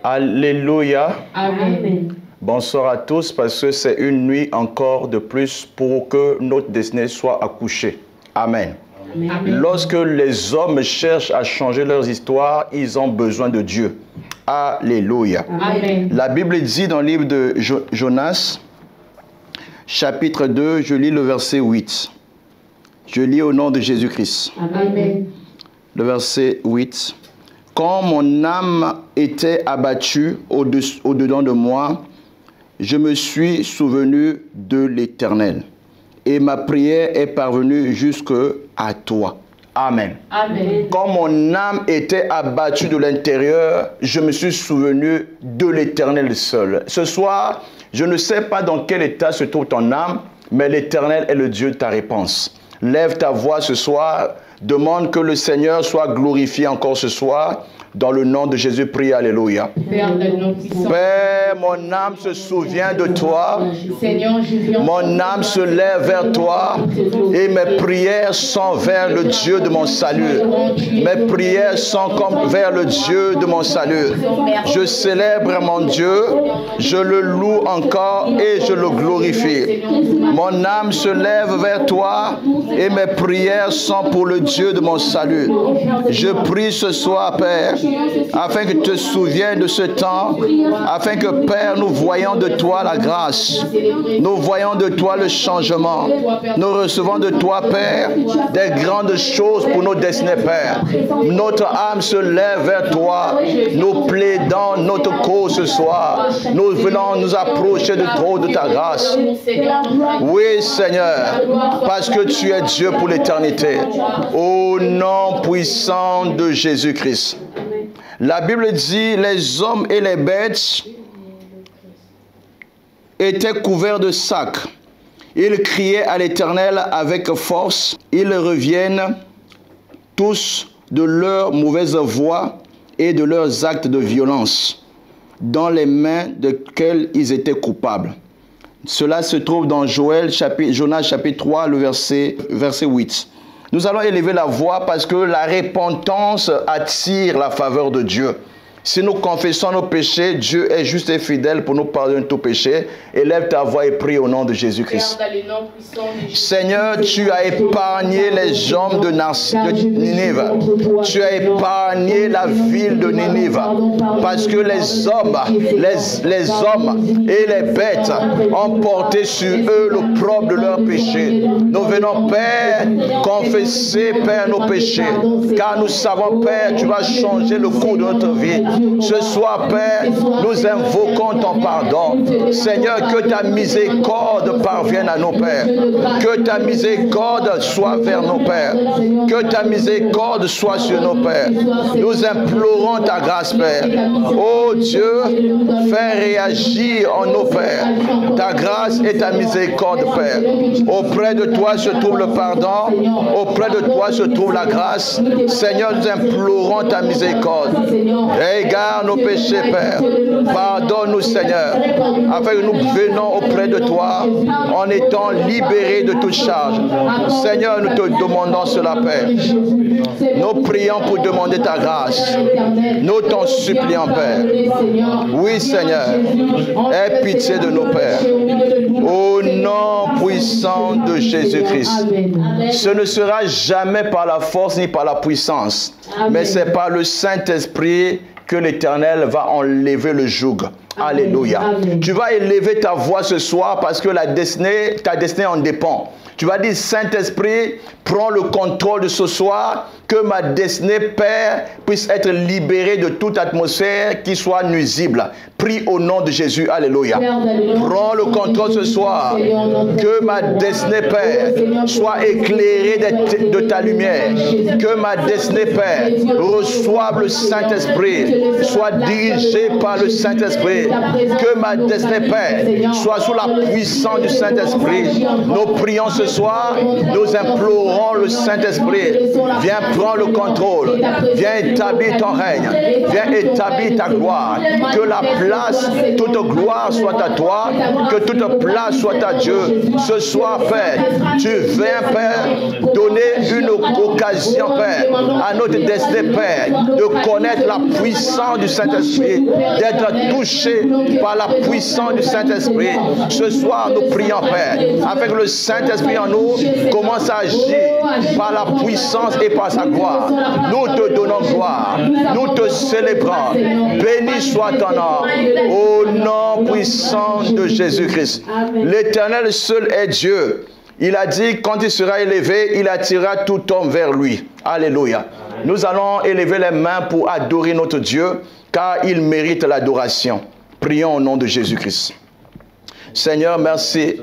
Alléluia. Amen. Bonsoir à tous, parce que c'est une nuit encore de plus pour que notre destinée soit accouchée. Amen. Amen. Lorsque les hommes cherchent à changer leurs histoires, ils ont besoin de Dieu. Alléluia. Amen. La Bible dit dans le livre de Jonas, chapitre 2, je lis le verset 8. Je lis au nom de Jésus-Christ. Amen. Le verset 8. Quand mon âme était abattue au-dedans de moi, je me suis souvenu de l'Éternel. Et ma prière est parvenue jusque à toi. Amen. Amen. Quand mon âme était abattue de l'intérieur, je me suis souvenu de l'Éternel seul. Ce soir, je ne sais pas dans quel état se trouve ton âme, mais l'Éternel est le Dieu de ta réponse. Lève ta voix ce soir, demande que le Seigneur soit glorifié encore ce soir. Dans le nom de Jésus, prie, alléluia. Père, mon âme se souvient de toi. Mon âme se lève vers toi. Et mes prières sont vers le Dieu de mon salut. Mes prières sont comme vers le Dieu de mon salut. Je célèbre mon Dieu. Je le loue encore et je le glorifie. Mon âme se lève vers toi. Et mes prières sont pour le Dieu de mon salut. Je prie ce soir, Père, afin que tu te souviennes de ce temps, afin que, Père, nous voyons de toi la grâce, nous voyons de toi le changement, nous recevons de toi, Père, des grandes choses pour nos destinées, Père. Notre âme se lève vers toi, nous plaidons notre cause ce soir, nous venons nous approcher de trop de ta grâce. Oui, Seigneur, parce que tu es Dieu pour l'éternité, au nom puissant de Jésus-Christ. La Bible dit, les hommes et les bêtes étaient couverts de sacs. Ils criaient à l'Éternel avec force. Ils reviennent tous de leurs mauvaises voies et de leurs actes de violence, dans les mains desquels ils étaient coupables. Cela se trouve dans Jonas chapitre 3, le verset 8. Nous allons élever la voix parce que la repentance attire la faveur de Dieu. Si nous confessons nos péchés, Dieu est juste et fidèle pour nous pardonner tout péché. Élève ta voix et prie au nom de Jésus-Christ. Seigneur, tu as épargné les hommes de Ninive. Tu as épargné la ville de Ninive. Parce que les hommes et les bêtes ont porté sur eux l'opprobre de leurs péchés. Nous venons, Père, confesser, Père, nos péchés. Car nous savons, Père, tu vas changer le cours de notre vie. Ce soir, Père, nous invoquons ton pardon. Seigneur, que ta miséricorde parvienne à nos pères. Que ta miséricorde soit vers nos pères. Que ta miséricorde soit sur nos pères. Nous implorons ta grâce, Père. Oh Dieu, fais réagir en nos pères ta grâce et ta miséricorde, Père. Auprès de toi se trouve le pardon. Auprès de toi se trouve la grâce. Seigneur, nous implorons ta miséricorde. Regarde nos péchés, Père. Pardonne-nous, Seigneur, afin que nous venons auprès de toi en étant libérés de toute charge. Seigneur, nous te demandons cela, Père. Nous prions pour demander ta grâce. Nous t'en supplions, Père. Oui, Seigneur, aie pitié de nos pères. Au nom puissant de Jésus-Christ. Ce ne sera jamais par la force ni par la puissance, mais c'est par le Saint-Esprit que l'Éternel va enlever le joug. Alléluia. Amen. Tu vas élever ta voix ce soir parce que ta destinée en dépend. Tu vas dire, Saint-Esprit, prends le contrôle de ce soir, que ma destinée, Père, puisse être libérée de toute atmosphère qui soit nuisible. Prie au nom de Jésus. Alléluia. Prends le contrôle ce soir, que ma destinée, Père, soit éclairée de ta lumière. Que ma destinée, Père, reçoive le Saint-Esprit, soit dirigée par le Saint-Esprit. Que ma destinée, Père, soit sous la puissance du Saint-Esprit. Nous prions ce soir, nous implorons le Saint-Esprit. Viens prends le contrôle. Viens établir ton règne. Viens établir ta gloire. Que la place, toute gloire soit à toi. Que toute place soit à Dieu. Ce soir, Père, tu viens, Père, donner une occasion, Père, à notre destin, Père, de connaître la puissance du Saint-Esprit, d'être touché par la puissance du Saint-Esprit. Ce soir, nous prions, Père, afin que le Saint-Esprit en nous commence à agir par la puissance et par sa gloire. Nous te donnons gloire. Nous te célébrons. Béni soit ton nom. Au nom puissant de Jésus-Christ. L'Éternel seul est Dieu. Il a dit, quand il sera élevé, il attirera tout homme vers lui. Alléluia. Nous allons élever les mains pour adorer notre Dieu, car il mérite l'adoration. Prions au nom de Jésus-Christ. Seigneur, merci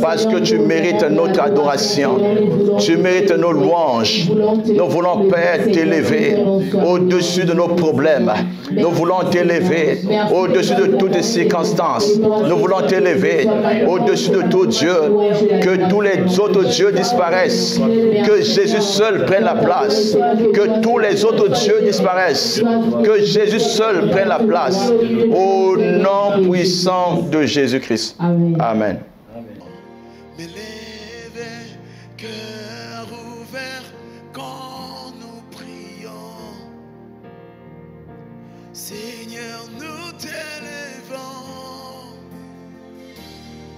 parce que tu mérites notre adoration. Tu mérites nos louanges. Nous voulons, Père, t'élever au-dessus de nos problèmes. Nous voulons t'élever au-dessus de toutes les circonstances. Nous voulons t'élever au-dessus de tout Dieu. Que tous les autres dieux disparaissent. Que Jésus seul prenne la place. Que tous les autres dieux disparaissent. Que Jésus seul prenne la place. Au nom puissant de Jésus-Christ. Amen. Amen. M'élever, cœur ouvert, quand nous prions. Seigneur, nous t'élevons.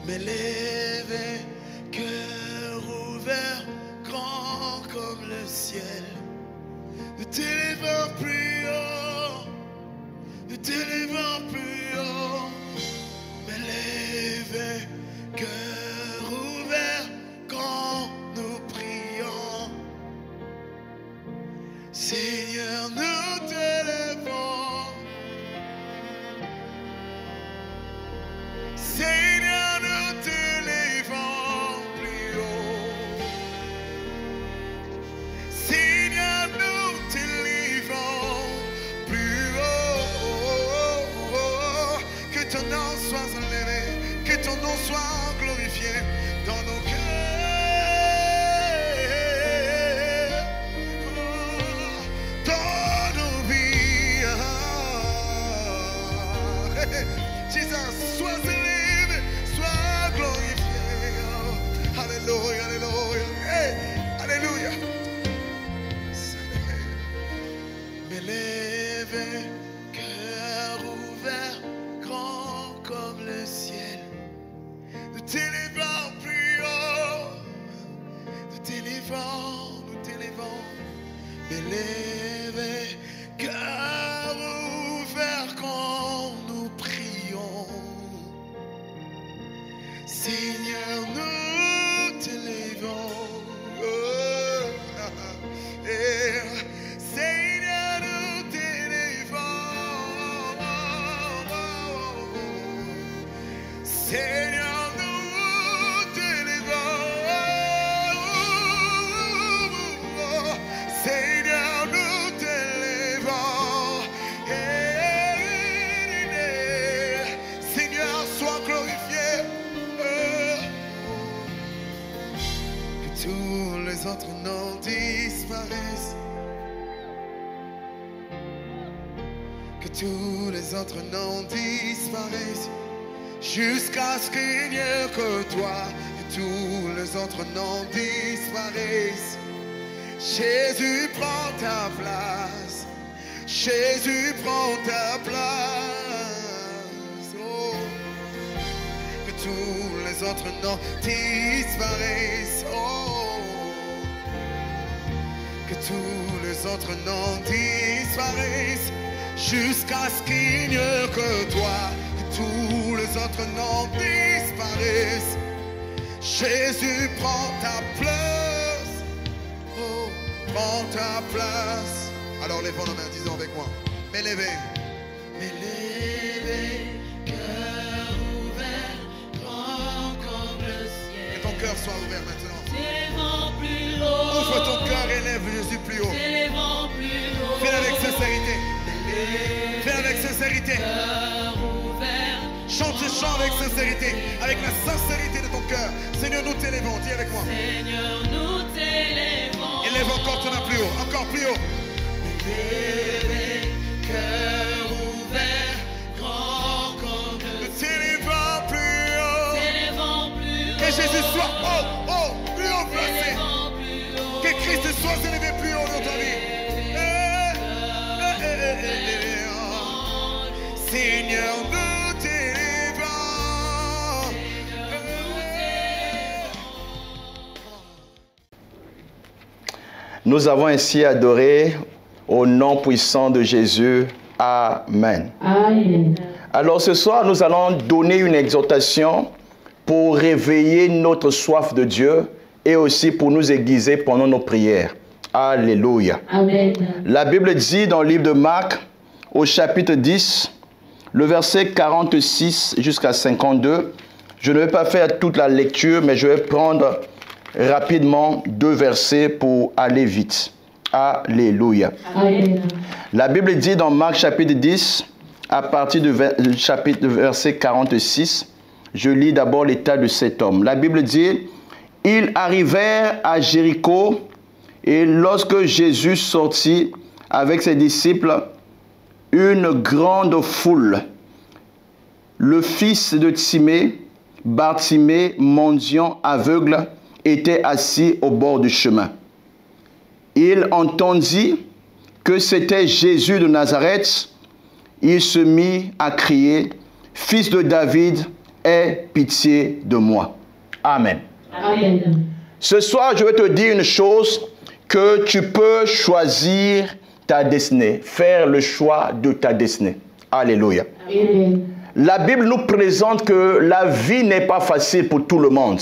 M'élever, cœur ouvert, grand comme le ciel. Nous t'élevons plus haut. Nous t'élevons plus haut. M'élever, cœur ouvert, quand nous prions. Seigneur, nous t'élevons. Seigneur, nous t'élevons plus haut. Seigneur, nous t'élevons plus haut. Que ton nom soit élevé, que ton nom soit glorifié dans nos cœurs, dans nos vies. Jesus, sois élevé, sois glorifié. Alléluia, alléluia, hey, alléluia. M'élever, cœur ouvert, grand comme le ciel. Nous t'élevons plus haut. Nous t'élevons, nous t'élevons. M'élever, cœur ouvert quand nous prions. Seigneur, nous t'élevons. Oh, Seigneur, nous t'élevons. Seigneur, nous t'élevons. Seigneur, nous t'élevons. Seigneur, sois glorifié. Que tous les autres noms disparaissent. Que tous les autres noms disparaissent. Jusqu'à ce qu'il n'y ait que toi, que tous les autres noms disparaissent. Jésus prend ta place. Jésus prend ta place. Oh. Que tous les autres noms disparaissent. Oh. Que tous les autres noms disparaissent. Jusqu'à ce qu'il n'y ait que toi. Tous les autres noms disparaissent. Jésus prend ta place. Oh, prends ta place. Alors lèvons nos mains, disons avec moi. M'élever. M'élever, cœur ouvert, grand comme le ciel. Que ton cœur soit ouvert maintenant. T'élèvons plus haut. Ouvre ton cœur et lève Jésus plus haut. T'élèvons plus haut. Fais avec sincérité. Fais avec sincérité. Chante ce chant avec sincérité, avec la sincérité de ton cœur. Seigneur, nous t'élevons, dis avec moi. Seigneur, nous t'élevons. Élève encore ton main plus haut, encore plus haut. Bébé, cœur ouvert, grand comme t'élèvant plus haut. Que Jésus soit plus haut placé. Que Christ soit élevé plus haut dans ta vie. Seigneur, nous t'élevons. Nous avons ainsi adoré au nom puissant de Jésus. Amen. Amen. Alors ce soir, nous allons donner une exhortation pour réveiller notre soif de Dieu et aussi pour nous aiguiser pendant nos prières. Alléluia. Amen. La Bible dit dans le livre de Marc, au chapitre 10, le verset 46 jusqu'à 52, je ne vais pas faire toute la lecture, mais je vais prendre rapidement 2 versets pour aller vite. Alléluia. Amen. La Bible dit dans Marc chapitre 10, à partir du verset 46, je lis d'abord l'état de cet homme. La Bible dit, ils arrivèrent à Jéricho et lorsque Jésus sortit avec ses disciples, une grande foule, le fils de Timée, Bartimée, mendiant aveugle, était assis au bord du chemin. Il entendit que c'était Jésus de Nazareth. Il se mit à crier, « Fils de David, aie pitié de moi. » Amen. Amen. Ce soir, je vais te dire une chose, que tu peux choisir ta destinée, faire le choix de ta destinée. Alléluia. Amen. La Bible nous présente que la vie n'est pas facile pour tout le monde.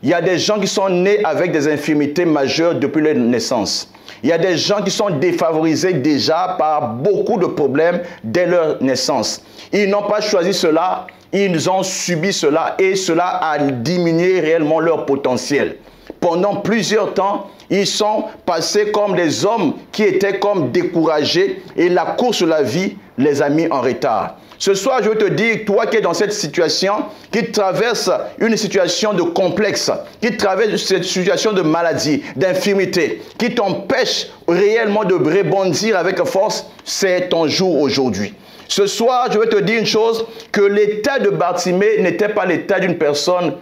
Il y a des gens qui sont nés avec des infirmités majeures depuis leur naissance. Il y a des gens qui sont défavorisés déjà par beaucoup de problèmes dès leur naissance. Ils n'ont pas choisi cela, ils ont subi cela et cela a diminué réellement leur potentiel. Pendant plusieurs temps, ils sont passés comme des hommes qui étaient comme découragés et la course de la vie les a mis en retard. Ce soir, je veux te dire, toi qui es dans cette situation, qui traverse une situation de complexe, qui traverse cette situation de maladie, d'infirmité, qui t'empêche réellement de rebondir avec force, c'est ton jour aujourd'hui. Ce soir, je veux te dire une chose, que l'état de Bartimée n'était pas l'état d'une personne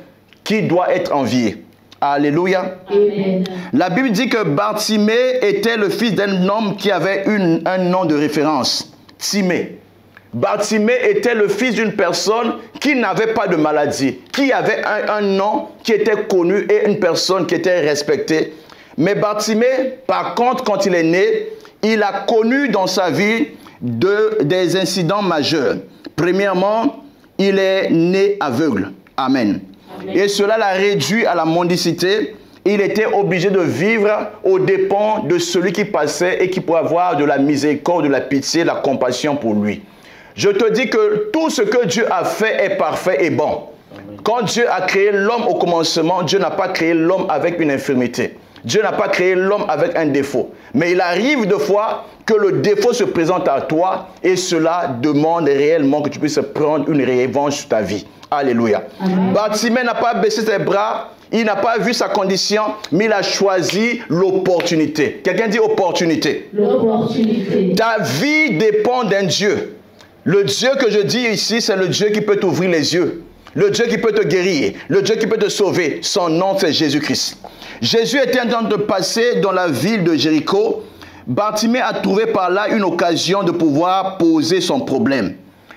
qui doit être enviée. Alléluia. Amen. La Bible dit que Bartimée était le fils d'un homme qui avait un nom de référence, Timée. Bartimée était le fils d'une personne qui n'avait pas de maladie, qui avait un nom qui était connu et une personne qui était respectée. Mais Bartimée, par contre, quand il est né, il a connu dans sa vie des incidents majeurs. Premièrement, il est né aveugle. Amen. Amen. Et cela l'a réduit à la mendicité. Il était obligé de vivre aux dépens de celui qui passait et qui pouvait avoir de la miséricorde, de la pitié, de la compassion pour lui. Je te dis que tout ce que Dieu a fait est parfait et bon. Amen. Quand Dieu a créé l'homme au commencement, Dieu n'a pas créé l'homme avec une infirmité. Dieu n'a pas créé l'homme avec un défaut. Mais il arrive de fois que le défaut se présente à toi et cela demande réellement que tu puisses prendre une revanche sur ta vie. Alléluia. Bartimée n'a pas baissé ses bras, il n'a pas vu sa condition, mais il a choisi l'opportunité. Quelqu'un dit opportunité. L'opportunité. Ta vie dépend d'un Dieu. Le Dieu que je dis ici, c'est le Dieu qui peut t'ouvrir les yeux. Le Dieu qui peut te guérir. Le Dieu qui peut te sauver. Son nom, c'est Jésus-Christ. Jésus était en train de passer dans la ville de Jéricho. Bartimée a trouvé par là une occasion de pouvoir poser son problème.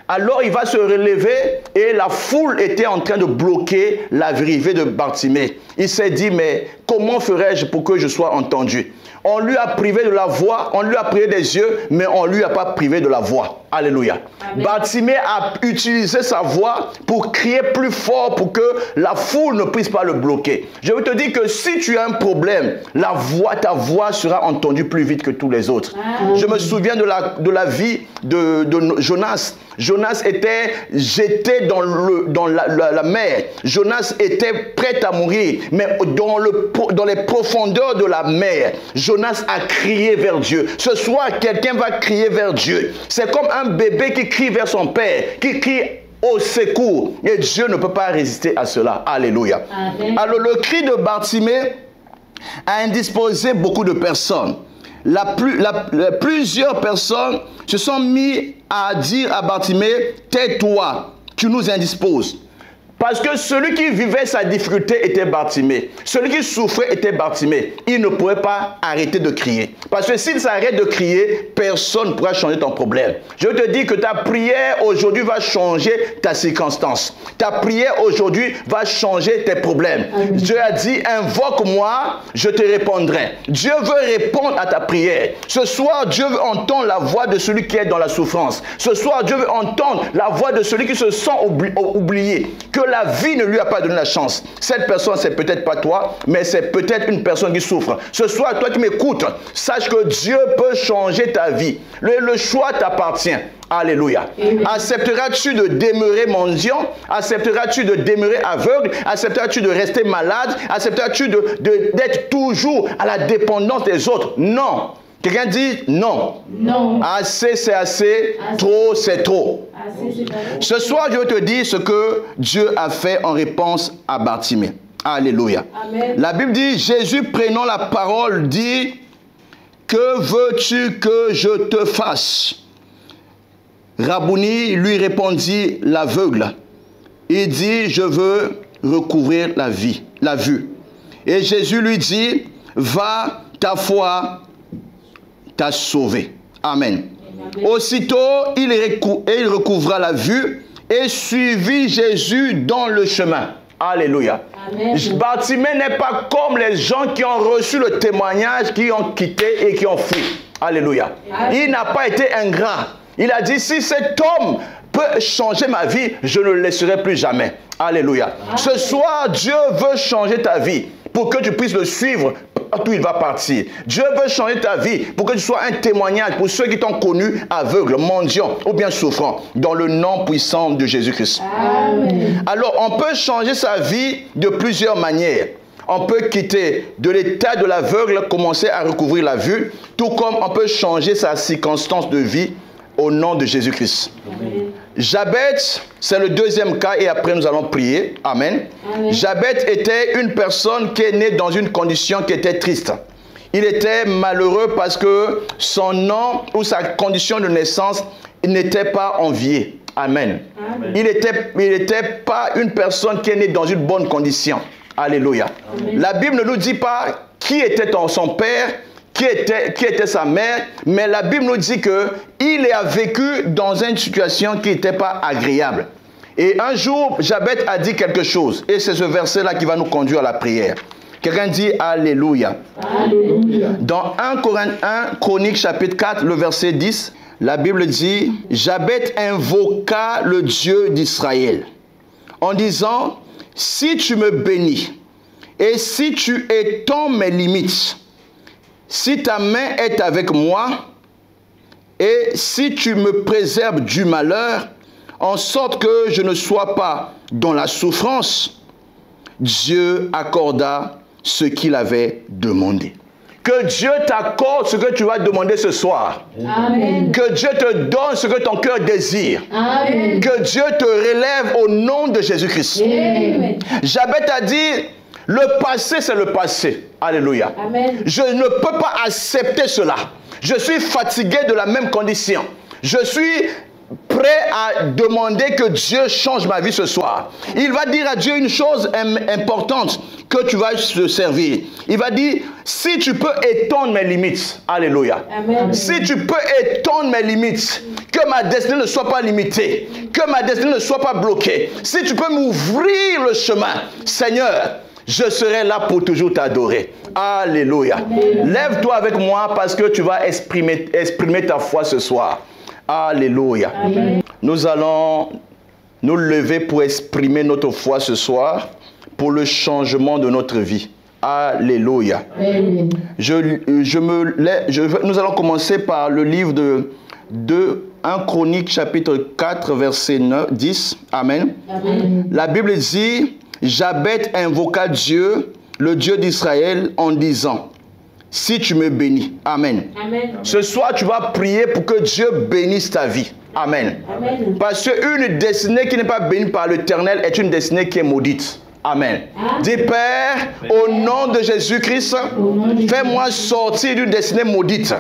Alors il va se relever et la foule était en train de bloquer l'arrivée de Bartimée. Il s'est dit, mais comment ferais-je pour que je sois entendu? On lui a privé de la voix, on lui a privé des yeux, mais on ne lui a pas privé de la voix. Alléluia. Bartimée a utilisé sa voix pour crier plus fort pour que la foule ne puisse pas le bloquer. Je veux te dire que si tu as un problème, ta voix sera entendue plus vite que tous les autres. Je me souviens de la vie de Jonas. Jonas était jeté dans la mer. Jonas était prêt à mourir, mais dans les profondeurs de la mer, Jonas a crié vers Dieu. Ce soir, quelqu'un va crier vers Dieu. C'est comme un bébé qui crie vers son père, qui crie au secours. Et Dieu ne peut pas résister à cela. Alléluia. Amen. Alors le cri de Bartimée a indisposé beaucoup de personnes. Plusieurs personnes se sont mis à dire à Bartimée, tais-toi, tu nous indisposes. Parce que celui qui vivait sa difficulté était Bartimée. Celui qui souffrait était Bartimée. Il ne pouvait pas arrêter de crier. Parce que s'il s'arrête de crier, personne ne pourra changer ton problème. Je te dis que ta prière aujourd'hui va changer ta circonstance. Ta prière aujourd'hui va changer tes problèmes. Amen. Dieu a dit, invoque-moi, je te répondrai. Dieu veut répondre à ta prière. Ce soir, Dieu veut entendre la voix de celui qui est dans la souffrance. Ce soir, Dieu veut entendre la voix de celui qui se sent oublié. Que la vie ne lui a pas donné la chance. Cette personne, c'est peut-être pas toi, mais c'est peut-être une personne qui souffre. Ce soir, toi qui m'écoutes, sache que Dieu peut changer ta vie. Le choix t'appartient. Alléluia. Accepteras-tu de demeurer mendiant? Accepteras-tu de demeurer aveugle? Accepteras-tu de rester malade? Accepteras-tu d'être toujours à la dépendance des autres? Non. Quelqu'un dit non. Non. Assez, c'est assez. Trop, c'est trop. Ce soir, je vais te dire ce que Dieu a fait en réponse à Bartimée. Alléluia. Amen. La Bible dit, Jésus prenant la parole dit, que veux-tu que je te fasse? Rabouni lui répondit l'aveugle. Il dit, je veux recouvrir la vue. Et Jésus lui dit, va, ta foi t'a sauvé. Amen. Amen. Aussitôt, il recouvra la vue et suivit Jésus dans le chemin. Alléluia. Amen. Bartimée n'est pas comme les gens qui ont reçu le témoignage, qui ont quitté et qui ont fui. Alléluia. Amen. Il n'a pas été ingrat. Il a dit, si cet homme peut changer ma vie, je ne le laisserai plus jamais. Alléluia. Amen. Ce soir, Dieu veut changer ta vie pour que tu puisses le suivre partout où il va partir. Dieu veut changer ta vie pour que tu sois un témoignage pour ceux qui t'ont connu aveugle, mendiant ou bien souffrant, dans le nom puissant de Jésus-Christ. Amen. Alors, on peut changer sa vie de plusieurs manières. On peut quitter de l'état de l'aveugle, commencer à recouvrir la vue, tout comme on peut changer sa circonstance de vie au nom de Jésus-Christ. Jabet, c'est le deuxième cas et après nous allons prier. Amen. Amen. Jabet était une personne qui est née dans une condition qui était triste. Il était malheureux parce que son nom ou sa condition de naissance n'était pas enviée. Amen. Amen. Il n'était pas une personne qui est née dans une bonne condition. Alléluia. Amen. La Bible ne nous dit pas qui était son père, qui était sa mère, mais la Bible nous dit qu'il a vécu dans une situation qui n'était pas agréable. Et un jour, Jabet a dit quelque chose, et c'est ce verset-là qui va nous conduire à la prière. Quelqu'un dit Alléluia. Alléluia. Dans 1 Chronique chapitre 4, le verset 10, la Bible dit, Jabet invoqua le Dieu d'Israël, en disant, si tu me bénis, et si tu étends mes limites, si ta main est avec moi, et si tu me préserves du malheur, en sorte que je ne sois pas dans la souffrance, Dieu accorda ce qu'il avait demandé. Que Dieu t'accorde ce que tu vas demander ce soir. Amen. Que Dieu te donne ce que ton cœur désire. Amen. Que Dieu te relève au nom de Jésus-Christ. Jabet a dit, le passé, c'est le passé. Alléluia. Amen. Je ne peux pas accepter cela. Je suis fatigué de la même condition. Je suis prêt à demander que Dieu change ma vie ce soir. Il va dire à Dieu une chose importante que tu vas se servir. Il va dire, si tu peux étendre mes limites. Alléluia. Amen. Si tu peux étendre mes limites, que ma destinée ne soit pas limitée, que ma destinée ne soit pas bloquée. Si tu peux m'ouvrir le chemin, Seigneur, je serai là pour toujours t'adorer. Alléluia. Amen. Lève-toi avec moi parce que tu vas exprimer ta foi ce soir. Alléluia. Amen. Nous allons nous lever pour exprimer notre foi ce soir pour le changement de notre vie. Alléluia. Amen. Nous allons commencer par le livre de 1 Chronique chapitre 4 verset 10. Amen. Amen. La Bible dit, Jabet invoqua Dieu, le Dieu d'Israël, en disant, si tu me bénis. Amen. Amen. Ce soir, tu vas prier pour que Dieu bénisse ta vie. Amen. Amen. Parce qu'une destinée qui n'est pas bénie par l'Éternel est une destinée qui est maudite. Amen. Dis Père, au nom de Jésus-Christ, fais-moi sortir d'une destinée maudite.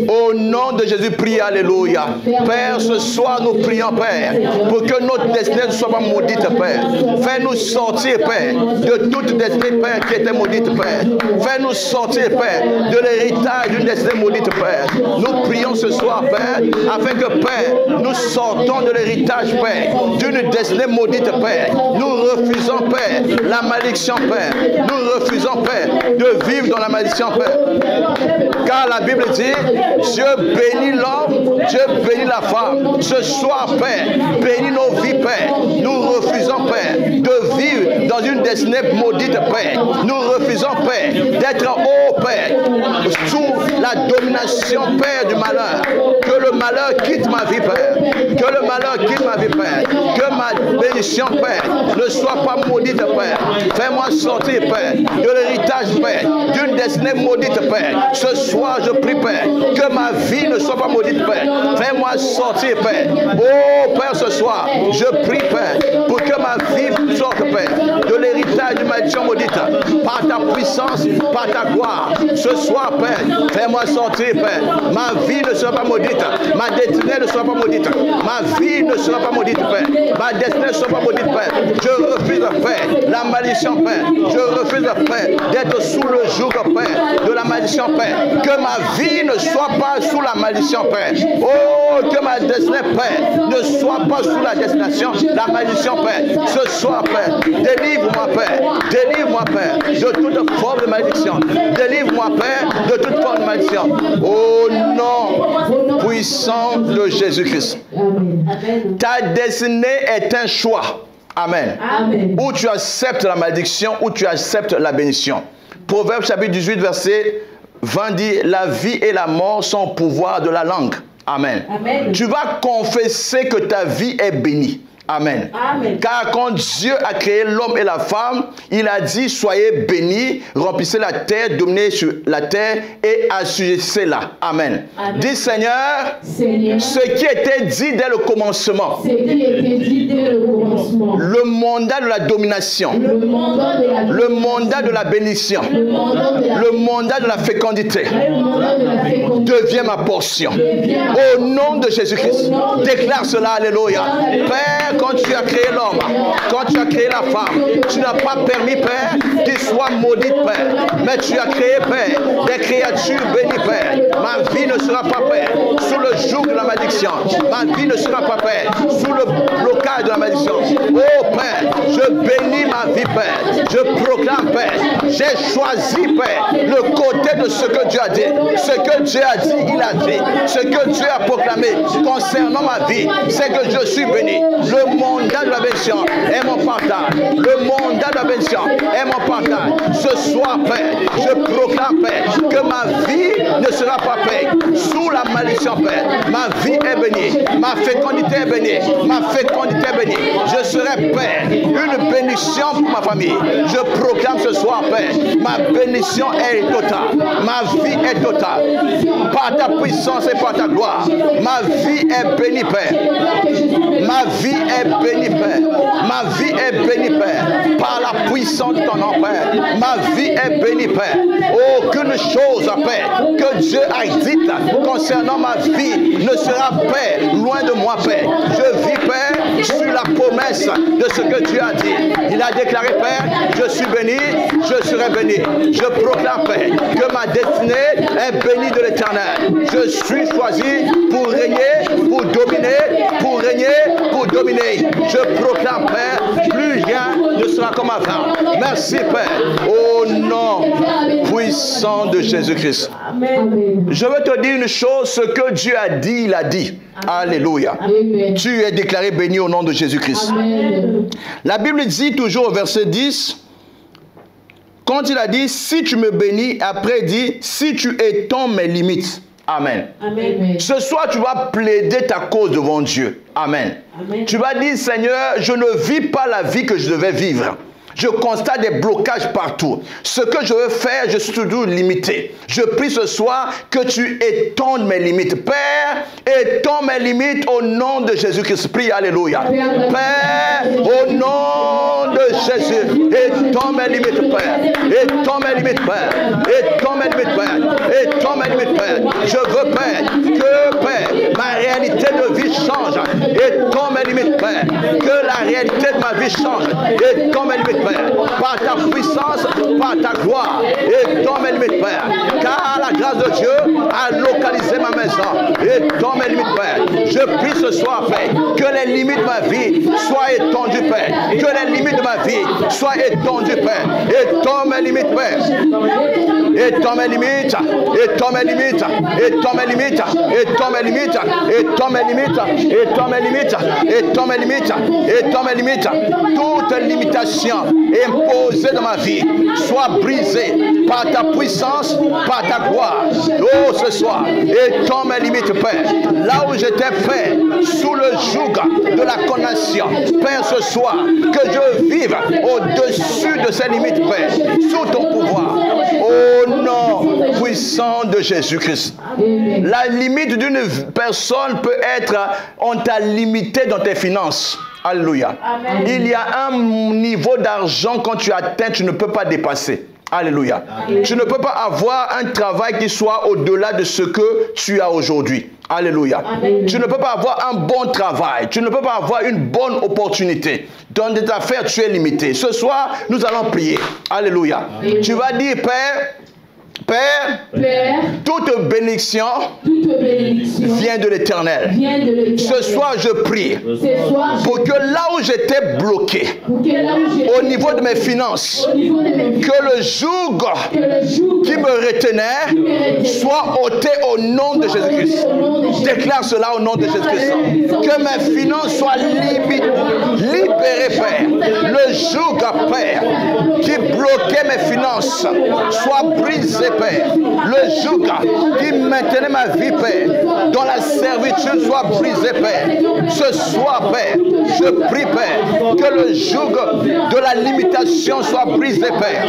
Au nom de Jésus, prie, alléluia. Père, ce soir nous prions, Père, pour que notre destinée ne soit pas maudite, Père. Fais-nous sortir, Père, de toute destinée, Père, qui était maudite, Père. Fais-nous sortir, Père, de l'héritage d'une destinée maudite, Père. Nous prions ce soir, Père, afin que, Père, nous sortons de l'héritage, Père, d'une destinée maudite, Père. Nous refusons, Père, la malédiction, Père. Nous refusons, Père, de vivre dans la malédiction, Père. Car la Bible dit, Dieu bénit l'homme, Dieu bénit la femme. Ce soir, Père, bénis nos vies, Père. Nous refusons, Père, de vivre dans une destinée maudite, Père. Nous refusons, Père, d'être haut, Père, sous la domination, Père, du malheur. Que le malheur quitte ma vie, Père. Que le malheur quitte ma vie, Père. Que ma bénédiction, Père, ne soit pas maudite, Père. Fais-moi sortir, Père, de l'héritage, Père, d'une destinée maudite, Père. Ce soir, je prie, Père, que ma vie ne soit pas maudite, Père. Fais-moi sortir, Père. Oh, Père, ce soir, je prie, Père, pour que ma vie sorte, Père, de l'héritage d'une malédiction maudite. Par ta puissance, par ta gloire. Ce soir, Père, fais-moi sortir, Père. Ma vie ne sera pas maudite. Ma destinée ne sera pas maudite. Ma vie ne sera pas maudite, Père. Ma destinée ne sera pas maudite, Père. Je refuse, Père, la malédiction, Père. Je refuse, Père, d'être sous le joug, Père, de la malédiction, Père. Que ma vie ne soit pas sous la malédiction, Père. Oh, que ma destinée, Père, ne soit pas sous la destination, la malédiction, Père. Ce soir, Père, délivre-moi, Père. Délivre-moi, Père, de toute forme de malédiction. Délivre-moi, Père, de toute forme de malédiction. Au nom puissant de Jésus-Christ. Ta destinée est un choix. Amen. Amen. Ou tu acceptes la malédiction, ou tu acceptes la bénédiction. Proverbe chapitre 18, verset 20 dit, la vie et la mort sont au pouvoir de la langue. Amen. Amen. Tu vas confesser que ta vie est bénie. Amen. Amen. Car quand Dieu a créé l'homme et la femme, il a dit, soyez bénis, remplissez la terre, dominez sur la terre et assujettissez-la. Amen. Amen. Dis Seigneur, Seigneur, ce qui était dit dès le commencement, ce qui était dit dès le commencement, le mandat de la domination, le mandat de la le mandat de la bénédiction, le mandat de la le mandat de la fécondité le mandat de la fécondité devient ma portion. Au nom de Jésus-Christ, déclare cela, alléluia. Père, quand tu as créé l'homme, quand tu as créé la femme, tu n'as pas permis, Père, qu'il soit maudit, Père. Mais tu as créé, Père, des créatures bénies, Père. Ma vie ne sera pas, Père, sous le joug de la malédiction. Ma vie ne sera pas, Père, sous le blocage de la malédiction. Oh, Père, je bénis ma vie, Père. Je proclame, Père, j'ai choisi, Père, le côté de ce que Dieu a dit. Ce que Dieu a dit, il a dit. Ce que Dieu a proclamé concernant ma vie, c'est que je suis béni. Le mandat de la bénédiction est mon partage. Le mandat de la bénédiction est mon partage. Ce soir, Père, je proclame, Père, que ma vie ne sera pas, Père, sous la malédiction, Père. Ma vie est bénie. Ma fécondité est bénie. Ma fécondité est bénie. Je serai, Père, une bénédiction pour ma famille. Je proclame ce soir, Père, ma bénédiction est totale. Ma vie est totale. Par ta puissance et par ta gloire, ma vie est bénie, Père. Ma vie est bénie, Père. Ma vie est bénie, Père. Par la puissance de ton nom, Père. Ma vie est bénie, Père. Aucune chose, Père, que Dieu a dite concernant ma vie ne sera, Père, loin de moi, Père. Je vis, Père, sur la promesse de ce que Dieu a dit. Il a déclaré, Père, je suis béni, je serai béni. Je proclame, Père, que ma destinée est bénie de l'Éternel. Je suis choisi pour régner, pour dominer, pour régner, pour dominer. Je proclame, Père, plus rien ne sera comme avant. Merci, Père, au nom puissant de Jésus-Christ. Amen. Je veux te dire une chose, ce que Dieu a dit, il a dit. Alléluia. Amen. Tu es déclaré béni au nom de Jésus-Christ. Amen. La Bible dit toujours au verset 10, quand il a dit, si tu me bénis, après il dit, si tu étends mes limites. Amen. Amen. Ce soir, tu vas plaider ta cause devant Dieu. Amen. Amen. Tu vas dire, Seigneur, je ne vis pas la vie que je devais vivre. Je constate des blocages partout. Ce que je veux faire, je suis toujours limité. Je prie ce soir que tu étendes mes limites. Père, étends mes limites au nom de Jésus-Christ. Prie, alléluia. Père, au nom de Jésus. Étends mes limites, Père. Étends mes limites, Père. Étends mes limites, Père. Étends mes limites, Père. Je veux, Père, que, Père, ma réalité de vie change. Étends mes limites, Père. Que la réalité de ma vie change. Étends mes limites, Père. Par ta puissance, par ta gloire. Étends mes limites, Père. Car la grâce de Dieu a localisé ma maison. Étends mes limites, Père. Je prie ce soir, Père, que les limites de ma vie soient étendues, Père. Que les limites de ma vie soient étendues, Père. Étends mes limites, Père. Étends mes limites. Étends mes limites. Étends mes limites. Étends mes limites. Étends mes limites. Étends mes limites. Étends mes limites. Étends mes limites. Toute limitation imposée dans ma vie soit brisée par ta puissance, par ta gloire. Oh, ce soir, étends mes limites, Père. Là où j'étais, Père, sous le joug de la condamnation, Père, ce soir, que je vive au-dessus de ces limites, Père, sous ton pouvoir. Au nom puissant de Jésus-Christ. La limite d'une personne peut être, on t'a limité dans tes finances. Alléluia. Amen. Il y a un niveau d'argent quand tu atteins, tu ne peux pas dépasser. Alléluia. Amen. Tu ne peux pas avoir un travail qui soit au-delà de ce que tu as aujourd'hui. Alléluia. Amen. Tu ne peux pas avoir un bon travail. Tu ne peux pas avoir une bonne opportunité. Dans tes affaires, tu es limité. Ce soir, nous allons prier. Alléluia. Amen. Tu vas dire, Père, toute bénédiction vient de l'Éternel. Ce soir, je prie pour que là où j'étais bloqué, au niveau de mes finances, que le joug qui me retenait soit ôté au nom de Jésus-Christ. Déclare cela au nom de Jésus-Christ. Que mes finances soient libérées, Père. Le joug, Père, qui bloquait mes finances soit brisé, Père. Le joug qui maintenait ma vie, Père, dont la servitude soit brisée, Père. Ce soir, Père, je prie, Père, que le joug de la limitation soit brisé, Père.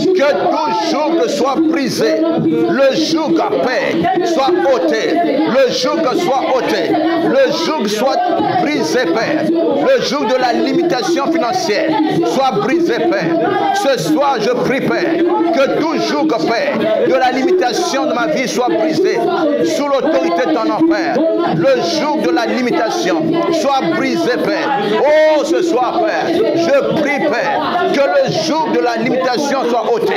Que tout joug soit brisé. Le joug, Père, soit ôté. Le joug soit ôté. Le joug soit brisé, Père. Le joug de la limitation financière soit brisé, Père. Ce soir, je prie, Père, que tout joug, Père, de la limitation de ma vie soit brisé sous l'autorité de ton Père. Le joug de la limitation soit brisé, Père. Oh, ce soir, Père, je prie, Père, que le joug de la limitation soit ôté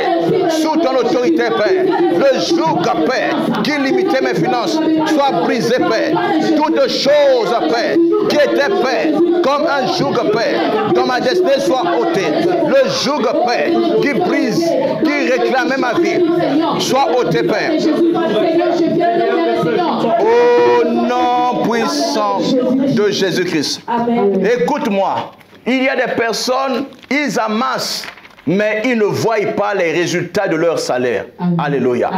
sous ton autorité, Père. Le joug, Père, qui limitait mes finances soit brisé, Père. Toutes choses, Père, qui étaient, Père, comme un joug, Père, dans ma destinée soit ôté. Le joug, Père, qui brise, qui réclamait ma vie, soit ôté, Père. Au nom puissant de Jésus-Christ. Écoute-moi, il y a des personnes, ils amassent, mais ils ne voient pas les résultats de leur salaire. Amen. Alléluia.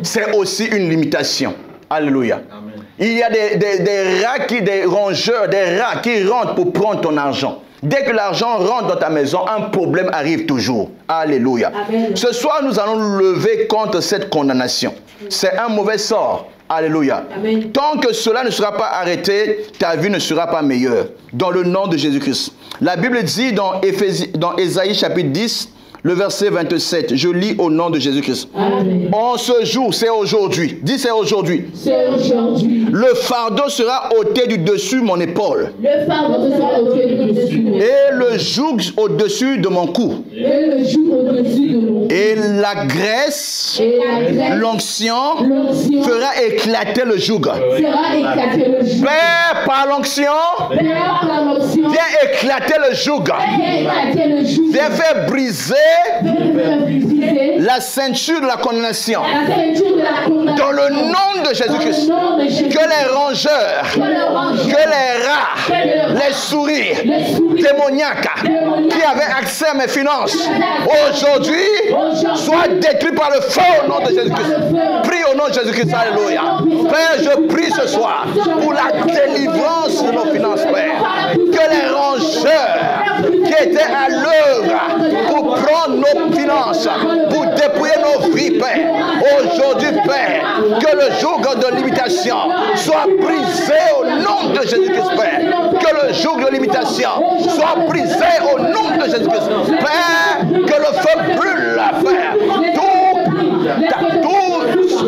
C'est aussi une limitation. Alléluia. Amen. Il y a des rongeurs, des rats qui rentrent pour prendre ton argent. Dès que l'argent rentre dans ta maison, un problème arrive toujours. Alléluia. Amen. Ce soir, nous allons nous lever contre cette condamnation. C'est un mauvais sort. Alléluia. Amen. Tant que cela ne sera pas arrêté, ta vie ne sera pas meilleure. Dans le nom de Jésus-Christ. La Bible dit dans Ésaïe chapitre 10, le verset 27, je lis au nom de Jésus-Christ. En ce jour, c'est aujourd'hui. Dis c'est aujourd'hui. C'est aujourd'hui. Le fardeau sera ôté du dessus mon épaule. Le fardeau sera ôté du dessus mon épaule. Et le joug au-dessus de mon cou. Et le joug au-dessus de mon cou. Et la graisse, l'onction fera éclater le joug. Père, par l'onction, viens éclater le joug. Viens faire briser la ceinture de la condamnation. Dans le nom de Jésus-Christ. Que les rongeurs, que les rats, les souris démoniaques qui avaient accès à mes finances, aujourd'hui, soient détruits par le feu au nom de Jésus-Christ. Prie au nom de Jésus-Christ. Alléluia. Père, je prie ce soir pour la délivrance de nos finances, Père. Que les rongeurs qui étaient à l'œuvre pour prendre nos finances, pour dépouiller nos vies, Père. Aujourd'hui, Père, que le joug de limitation soit brisé au nom de Jésus-Christ, Père. Que le joug de limitation soit brisé au nom de Jésus-Christ. Père, que le feu brûle, Père.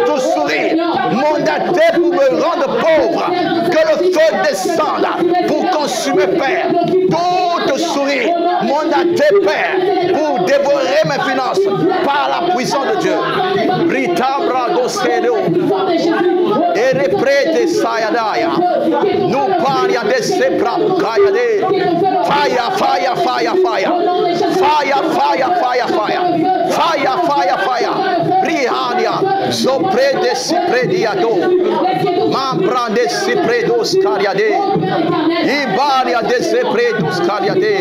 Tout sourire mandaté pour me rendre pauvre, que le feu descende pour consumer, Père. Tout sourire mandaté, Père, pour dévorer mes finances par la puissance de Dieu. Ritabra dosedo et reprete sayadaya. Nous paria de sebra kayade. Fire, fire, fire, fire. Fire, fire, fire, fire. Fire, fire, fire. Rihania, sopre de ciprediado. Mambra de cipredos cariade. Ibaria de cipredos cariade.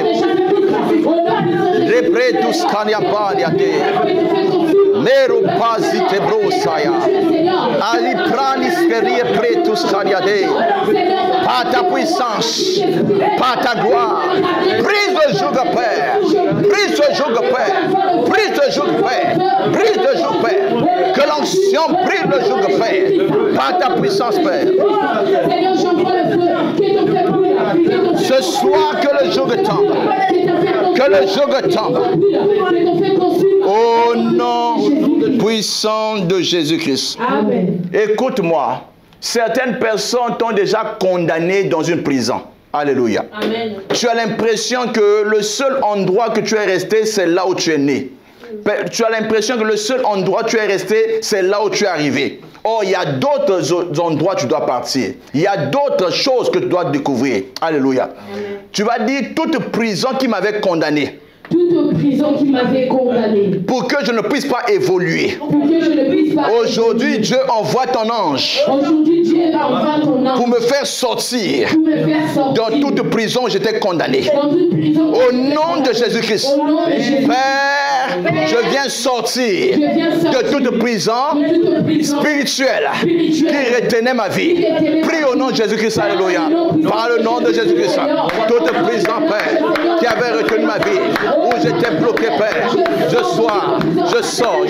Repretus caniabaniade. Meru pazite brosaya. Ali pranis ferie pretus cariade. Par ta puissance, par ta gloire. Brise le joug, Père. Brise le joug, Père. Brise le joug, Père. Brise le joug, Père. Que l'onction brise le joug, Père. Par ta puissance, Père. Ce soir, que le joug tombe. Que le joug tombe. Au nom puissant de Jésus-Christ. Écoute-moi. Certaines personnes t'ont déjà condamné dans une prison. Alléluia. Amen. Tu as l'impression que le seul endroit que tu es resté, c'est là où tu es né. Tu as l'impression que le seul endroit où tu es resté, c'est là où tu es arrivé. Or, il y a d'autres endroits où tu dois partir. Il y a d'autres choses que tu dois découvrir. Alléluia. Amen. Tu vas dire toute prison qui m'avait condamné. Toute prison qui m'avait condamné. Pour que je ne puisse pas évoluer. Aujourd'hui, Dieu envoie ton ange. Pour me faire sortir. Dans toute prison où j'étais condamné. Au nom de Jésus-Christ. Père, je viens sortir de toute prison spirituelle qui retenait ma vie. Prie au nom de Jésus-Christ. Alléluia. Par le nom de Jésus-Christ. Toute prison, Père, qui avait retenu ma vie. Où j'étais bloqué, Père. Je sors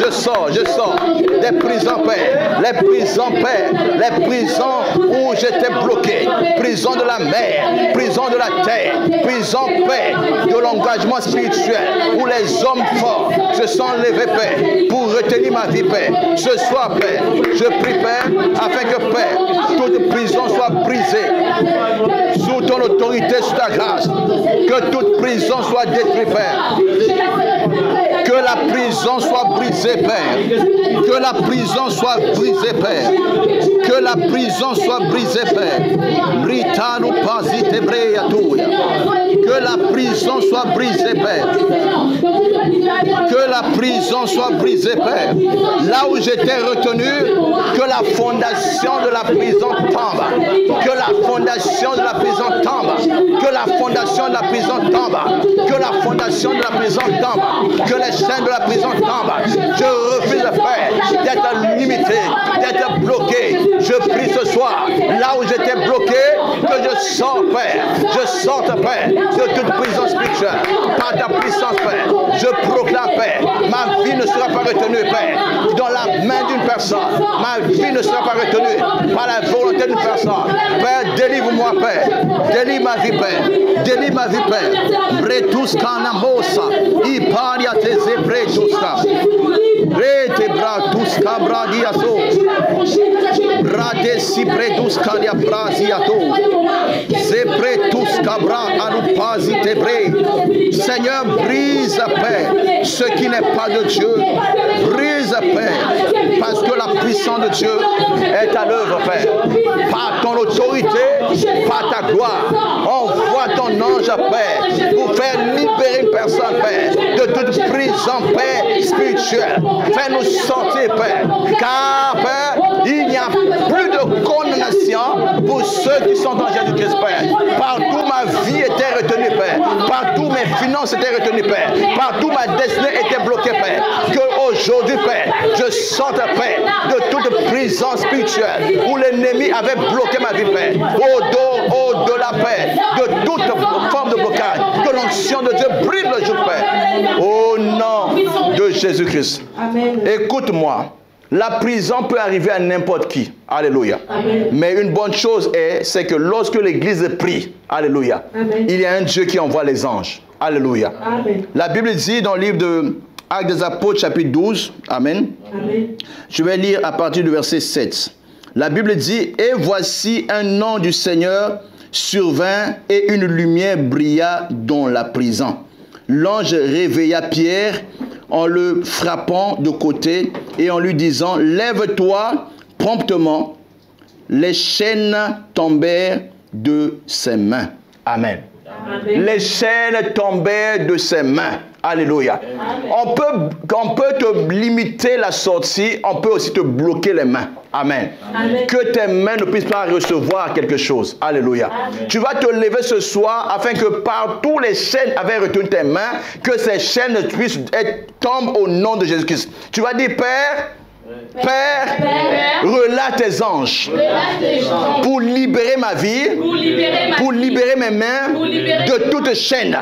des prisons, Père. Les prisons, Père. Les prisons où j'étais bloqué. Prison de la mer, prison de la terre, prison, Père, de l'engagement spirituel. Où les hommes forts se sont levés, Père, pour retenir ma vie, Père. Ce soir, Père, je prie, Père, afin que, Père, toute prison soit brisée. Sous ton autorité, sous ta grâce. Que toute prison soit détruite, Père. Que la prison soit brisée, Père. Que la prison soit brisée, Père. Que la prison soit brisée, Père. Ritano pasite breatuya. Que la prison soit brisée, Père. Que la prison soit brisée, Père. Là où j'étais retenu, que la fondation de la prison tombe. Que la fondation de la prison tombe. Que la fondation de la prison tombe. Que la fondation de la prison tombe. Que les chaînes de la prison tombent. Je refuse, Père, d'être limité, d'être bloqué. Je prie ce soir, là où j'étais bloqué, que je sors, Père. Je sorte, Père, de toute prison spirituelle. Par ta puissance, Père. Je proclame, Père, ma vie ne sera pas retenue, Père, dans la main d'une personne. Ma vie ne sera pas retenue par la volonté d'une personne. Père, délivre-moi, Père. Délivre ma vie, Père. Délivre ma vie, Père. Bretus canamosa. Iparia te zebretuska. Rete bratuska bradiaso. Brade si bretuska dia brasiato. Zebretuska bra anupazi te bre. Seigneur, brise, Père, ce qui n'est pas de Dieu. Brise, Père, parce que la puissance de Dieu est à l'œuvre, Père. Par ton autorité, par ta gloire, envoie ton ange, Père, pour faire libérer une personne, Père, de toute prison, Père, spirituelle. Fais-nous sortir, Père, car, Père, il n'y a plus de condamnation pour ceux qui sont dans Jésus-Christ, Père. Partout ma vie était retenue, Père. Partout mes finances étaient retenues, Père. Partout ma destinée était bloquée, Père. Que aujourd'hui, Père, je sorte, Père, de toute prison spirituelle où l'ennemi avait bloqué ma vie, Père. Au-delà, Père, de toute forme de blocage. Que l'onction de Dieu brille le jour, Père. Au nom de Jésus-Christ. Écoute-moi. La prison peut arriver à n'importe qui. Alléluia. Amen. Mais une bonne chose c'est que lorsque l'Église prie, alléluia, Amen. il y a un Dieu qui envoie les anges. Alléluia. Amen. La Bible dit dans le livre de Actes des Apôtres, chapitre 12, Amen. Amen. Je vais lire à partir du verset 7. La Bible dit, « Et voici un ange du Seigneur survint et une lumière brilla dans la prison. L'ange réveilla Pierre en le frappant de côté et en lui disant, « Lève-toi promptement. » Les chaînes tombèrent de ses mains. Amen. Amen. Les chaînes tombèrent de ses mains. Alléluia. On peut te limiter la sortie, on peut aussi te bloquer les mains. Amen. Amen. Que tes mains ne puissent pas recevoir quelque chose. Alléluia. Amen. Tu vas te lever ce soir afin que par tous les chaînes avaient retenu tes mains, que ces chaînes puissent tombent au nom de Jésus-Christ. Tu vas dire, Père, relâche tes anges pour libérer ma vie, pour libérer mes mains de toute chaîne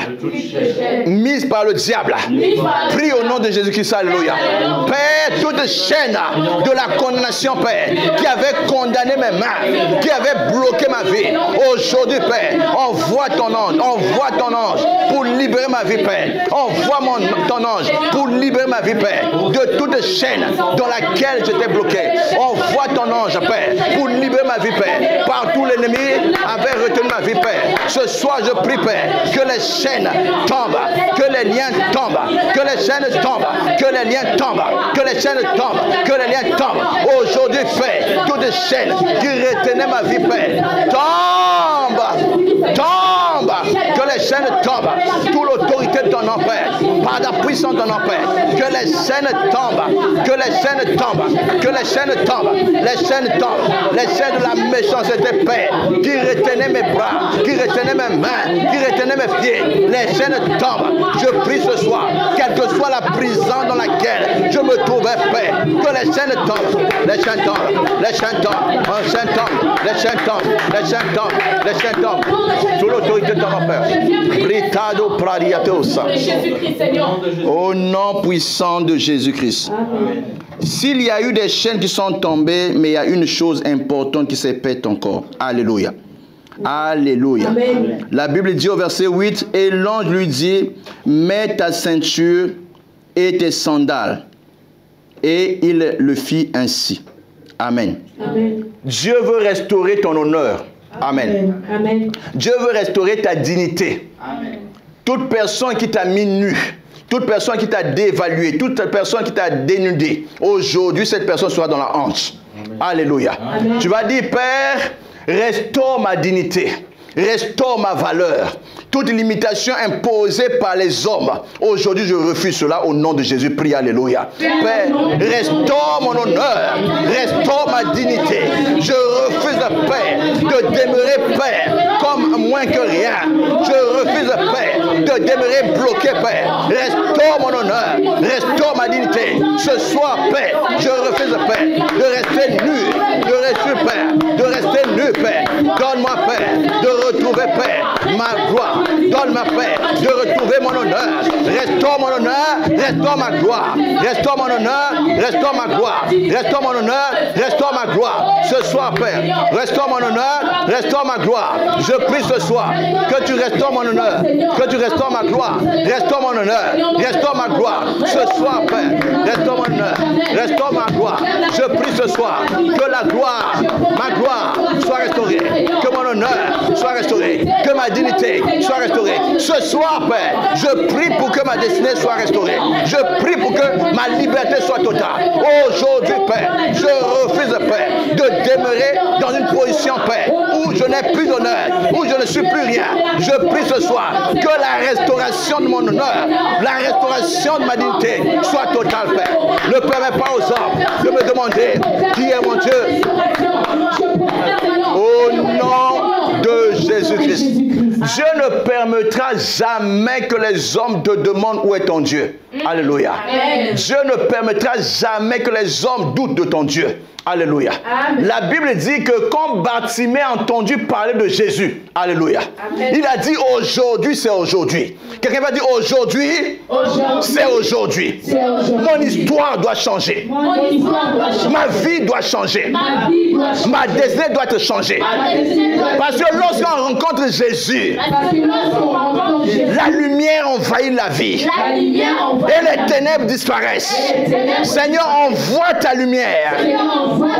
mise par le diable. Prie au nom de Jésus-Christ, alléluia. Père, toute chaîne de la condamnation, Père, qui avait condamné mes mains, qui avait bloqué ma vie, aujourd'hui, Père, envoie ton ange pour libérer ma vie, Père. Envoie ton ange pour libérer ma vie, Père, de toute chaîne dans laquelle j'étais bloqué. Envoie ton ange, Père, pour libérer ma vie, Père. Partout l'ennemi avait retenu ma vie, Père. Ce soir, je prie, Père, que les chaînes tombent, que les liens tombent, que les chaînes tombent, que les liens tombent, que les chaînes tombent, que les liens tombent. Aujourd'hui, Père, toutes les chaînes qui retenaient ma vie, Père, tombe, que les chaînes tombent, toute l'autorité de ton nom, Père, par la puissance de ton nom, Père, que les chaînes tombent, que les chaînes tombent, que les chaînes tombent, les chaînes tombent, les chaînes de la méchanceté, Père, qui retenaient mes bras, qui retenaient mes mains, qui retenaient mes pieds, les chaînes tombent. Je prie ce soir, quelle que soit la prison dans laquelle je me trouvais, Père, que les chaînes tombent, les chaînes tombent, les chaînes tombent, les chaînes tombent, les chaînes tombent, les chaînes tombent, les chaînes tombent, sous l'autorité de ton Père. Britado Pradiatosa. Au nom puissant de Jésus-Christ. S'il y a eu des chaînes qui sont tombées, mais il y a une chose importante qui se répète encore. Alléluia. Alléluia. Amen. La Bible dit au verset 8, et l'ange lui dit, mets ta ceinture et tes sandales. Et il le fit ainsi. Amen. Amen. Dieu veut restaurer ton honneur. Amen. Amen. Dieu veut restaurer ta dignité. Amen. Toute personne qui t'a mis nu, toute personne qui t'a dévalué, toute personne qui t'a dénudé, aujourd'hui cette personne sera dans la hanche. Alléluia. Amen. Tu vas dire, Père, restaure ma dignité, restaure ma valeur. Toute limitation imposée par les hommes, aujourd'hui je refuse cela au nom de Jésus. Prie, alléluia. Père, restaure mon honneur, restaure ma dignité. Je refuse, Père, de demeurer, Père, comme moins que rien. Je refuse, Père, de demeurer bloqué, Père. Restaure mon honneur, restaure ma dignité. Ce soir, Père, je refuse, Père, de rester nu, de rester, Père, de rester nu, Père. Donne-moi, Père, de retrouver, Père, ma gloire. Donne-moi, Père, de retrouver mon honneur. Restaure mon honneur, restaure ma gloire. Restaure mon honneur, restaure ma gloire. Restaure mon honneur, restaure ma gloire. Ce soir, Père, restaure mon honneur, restaure ma gloire. Je prie ce soir que tu restaures mon honneur, que tu restaures ma gloire. Restaure mon honneur, restaure ma gloire. Ce soir, Père, restaure mon honneur, restaure ma gloire. Je prie ce soir que la gloire, ma gloire, soit restaurée. Que mon honneur soit restauré. Que ma dignité soit restaurée. Ce soir, Père, je prie pour que ma destinée soit restaurée. Je prie pour que ma liberté soit totale. Aujourd'hui, Père, je refuse, Père, de demeurer dans une position, Père, où je n'ai plus d'honneur, où je ne suis plus rien. Je prie ce soir que la restauration de mon honneur, la restauration de ma dignité soit totale, Père. Ne permets pas aux hommes de me demander qui est mon Dieu. Au nom de Jésus-Christ. Dieu ne permettra jamais que les hommes te demandent où est ton Dieu. Alléluia. Dieu ne permettra jamais que les hommes doutent de ton Dieu. Alléluia. Amen. La Bible dit que quand Bartimée a entendu parler de Jésus, alléluia, Amen. il a dit aujourd'hui, c'est aujourd'hui. Quelqu'un va dire aujourd'hui, c'est aujourd'hui. Mon histoire doit changer. Mon histoire doit changer. Ma vie doit changer. Ma vie doit changer. Ma destinée doit être changée. Ma destinée doit Parce que lorsqu'on rencontre Jésus, Parce que lorsqu'on rencontre Jésus, la lumière envahit la vie. la lumière envoie Et les ténèbres disparaissent. Seigneur, envoie ta lumière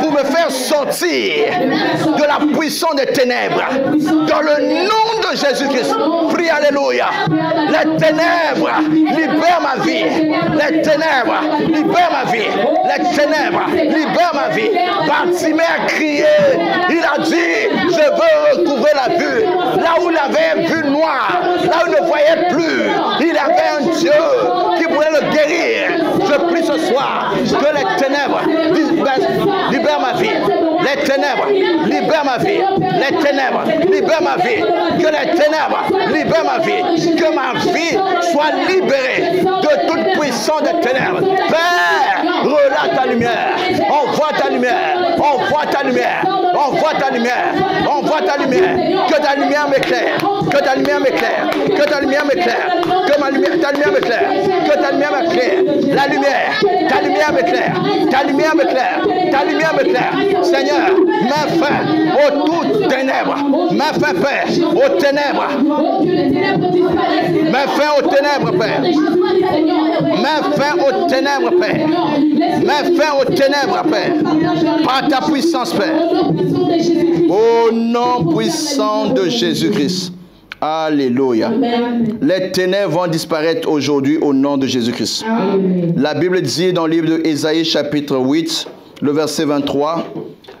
pour me faire sortir de la puissance des ténèbres. Dans le nom de Jésus-Christ. Prie, alléluia. Les ténèbres, libère ma vie. Les ténèbres, libère ma vie. Les ténèbres, libère ma vie. Bartimée a crié. Il a dit, je veux recouvrer la vue. Là où il avait vue noire, là où il ne voyait plus, il avait un Dieu qui pouvait le guérir. Je prie ce soir que les ténèbres libèrent ma vie. Les ténèbres libèrent ma vie. Les ténèbres libèrent ma vie. Que les ténèbres libèrent ma vie. Que ma vie soit libérée de toute puissance des ténèbres. Père, relâche ta lumière. Envoie ta lumière. Envoie ta lumière. Envoie ta lumière. Envoie ta lumière. Que ta lumière m'éclaire. Que ta lumière m'éclaire. Que ta lumière m'éclaire. Que ta lumière m'éclaire. Que ta lumière m'éclaire. La lumière. Ta lumière m'éclaire. Ta lumière m'éclaire. Ta lumière m'éclaire. Seigneur, mets fin aux toutes ténèbres. Mets fin, Père, aux ténèbres. Mets fin aux ténèbres, Père. Mets fin aux ténèbres, Père. Mets fin aux ténèbres, Père. Par ta puissance, Père. Au nom puissant de Jésus-Christ. Alléluia. Les ténèbres vont disparaître aujourd'hui au nom de Jésus-Christ. La Bible dit dans le livre d'Ésaïe chapitre 8, le verset 23,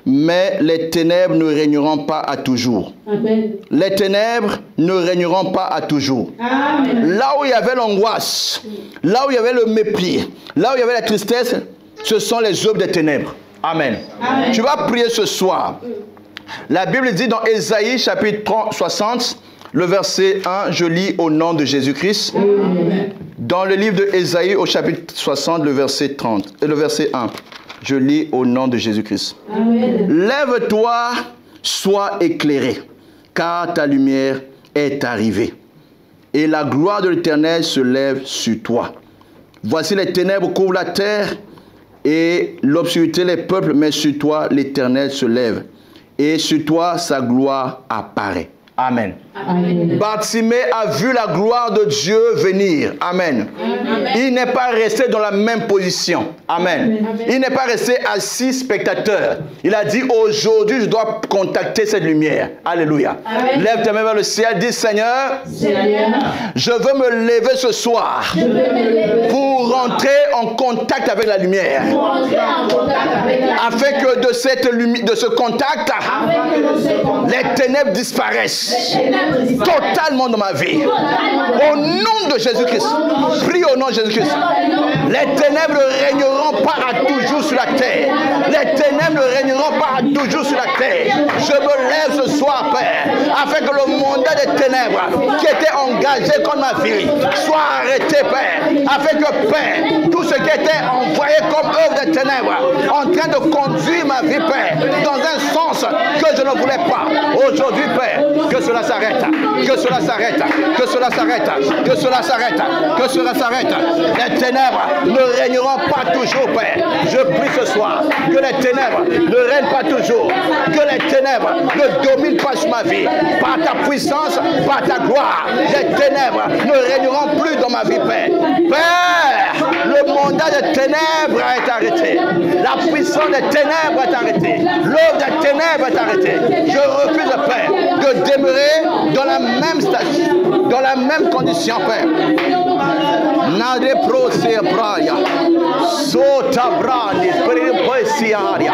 mais les ténèbres ne régneront pas à toujours. Amen. Les ténèbres ne régneront pas à toujours. Amen. Là où il y avait l'angoisse, là où il y avait le mépris, là où il y avait la tristesse, ce sont les œuvres des ténèbres. Amen. Amen. Tu vas prier ce soir. La Bible dit dans Ésaïe chapitre 60, le verset 1, je lis au nom de Jésus-Christ. Dans le livre de Ésaïe au chapitre 60, le verset 30 et le verset 1. Je lis au nom de Jésus-Christ. Lève-toi, sois éclairé, car ta lumière est arrivée. Et la gloire de l'Éternel se lève sur toi. Voici les ténèbres couvrent la terre et l'obscurité les peuples, mais sur toi l'Éternel se lève. Et sur toi sa gloire apparaît. Amen. Amen. Bartimée a vu la gloire de Dieu venir. Amen. Amen. Il n'est pas resté dans la même position. Amen. Amen. Il n'est pas resté assis spectateur. Il a dit aujourd'hui je dois contacter cette lumière. Alléluia. Amen. Lève tes mains vers le ciel. Dis Seigneur, Seigneur, je veux me lever ce soir je veux me lever pour rentrer en contact avec la lumière. pour entrer en contact avec la Afin que de ce contact, afin que nous soyons les ténèbres disparaissent. ténèbres disparaissent. Totalement de ma vie. Totalement. Au nom de Jésus-Christ. Prie au nom de Jésus-Christ. Les ténèbres ne régneront pas à toujours sur la terre. Les ténèbres ne régneront pas à toujours sur la terre. Je me lève ce soir, Père, afin que le mandat des ténèbres qui était engagé contre ma vie soit arrêté, Père. Afin que, Père, tout ce qui était envoyé comme œuvre des ténèbres, en train de conduire ma vie, Père, dans un sens que je ne voulais pas. Aujourd'hui, Père, que cela s'arrête, que cela s'arrête, que cela s'arrête, que cela s'arrête, que cela s'arrête. Les ténèbres ne régneront pas toujours, Père. Je prie ce soir que les ténèbres ne règnent pas toujours, que les ténèbres ne dominent pas sur ma vie. Par ta puissance, par ta gloire, les ténèbres ne régneront plus dans ma vie, Père. Père, le mandat des ténèbres est arrêté. La puissance des ténèbres est arrêtée. L'œuvre des ténèbres est arrêtée. Je refuse, Père, de demeurer dans la même station, dans la même condition, Père. Nade prose braya, sota brani, presiaria.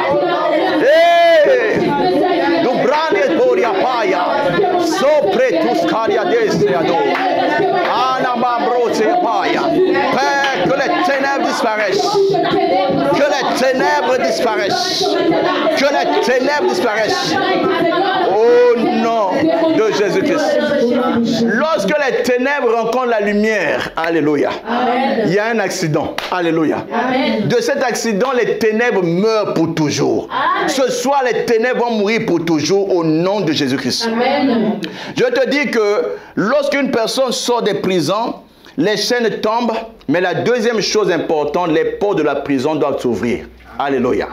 Du brani poria paia, sopre tuscaria desreado. Anama brose paia. Père, que les ténèbres disparaissent. Que les ténèbres disparaissent. Que les ténèbres disparaissent. Oh non. de Jésus-Christ. Lorsque les ténèbres rencontrent la lumière, alléluia, il y a un accident, alléluia. De cet accident, les ténèbres meurent pour toujours. Ce soir, les ténèbres vont mourir pour toujours au nom de Jésus-Christ. Je te dis que lorsqu'une personne sort des prisons, les chaînes tombent, mais la deuxième chose importante, les portes de la prison doivent s'ouvrir. Alléluia.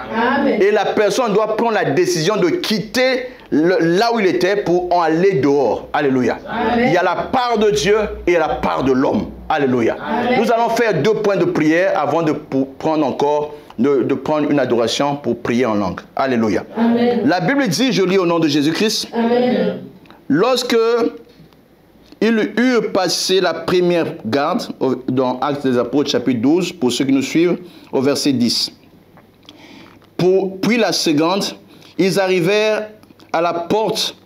Et la personne doit prendre la décision de quitter là où il était pour en aller dehors. Alléluia. Il y a la part de Dieu et la part de l'homme. Alléluia. Nous allons faire 2 points de prière avant de prendre encore de prendre une adoration pour prier en langue. Alléluia. La Bible dit, je lis au nom de Jésus-Christ, lorsque ils eurent passé la première garde dans Actes des Apôtres chapitre 12, pour ceux qui nous suivent, au verset 10. Puis la seconde, ils arrivèrent à la porte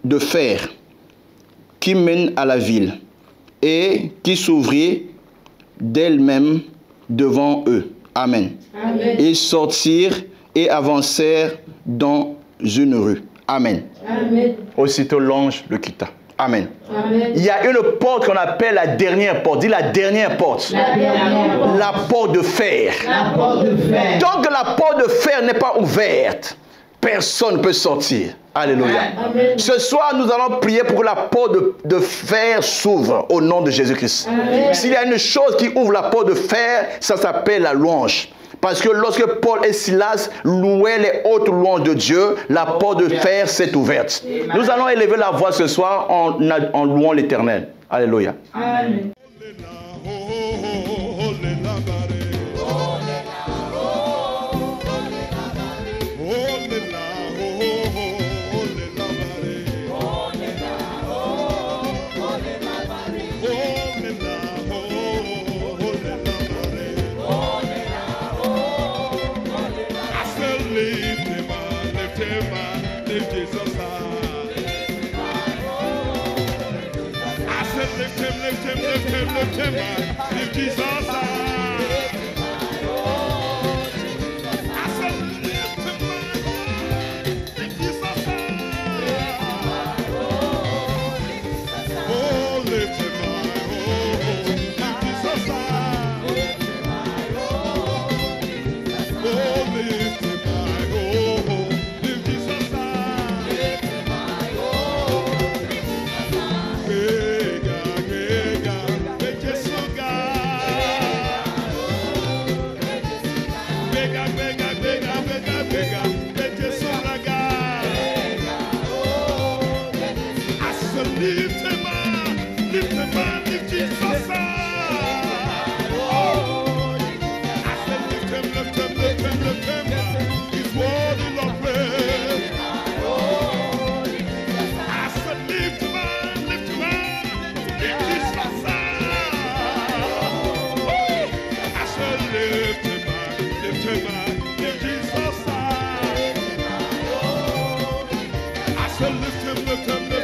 de fer qui mène à la ville et qui s'ouvrit d'elle-même devant eux. Amen. Ils sortirent et avancèrent dans une rue. Amen. Aussitôt l'ange le quitta. Amen. Il y a une porte qu'on appelle la dernière porte. Dis la dernière porte. La porte de fer. Tant que la porte de fer n'est pas ouverte, personne ne peut sortir. Alléluia. Ce soir, nous allons prier pour que la porte de fer s'ouvre au nom de Jésus-Christ. S'il y a une chose qui ouvre la porte de fer, ça s'appelle la louange. Parce que lorsque Paul et Silas louaient les hautes louanges de Dieu, la porte de fer s'est ouverte. Nous allons élever la voix ce soir en louant l'Éternel. Alléluia. Amen. Lift Jesus high. I said, lift him high. Lift Jesus high. Oh, lift him high. Lift Jesus high. Oh, lift him high. Lift Jesus high. Lift him up, lift Jesus high. Oh, I said lift him, he's worthy of praise. I said lift him up, lift Jesus high. Oh, I said lift him up, lift Jesus high. I said lift him, lift him.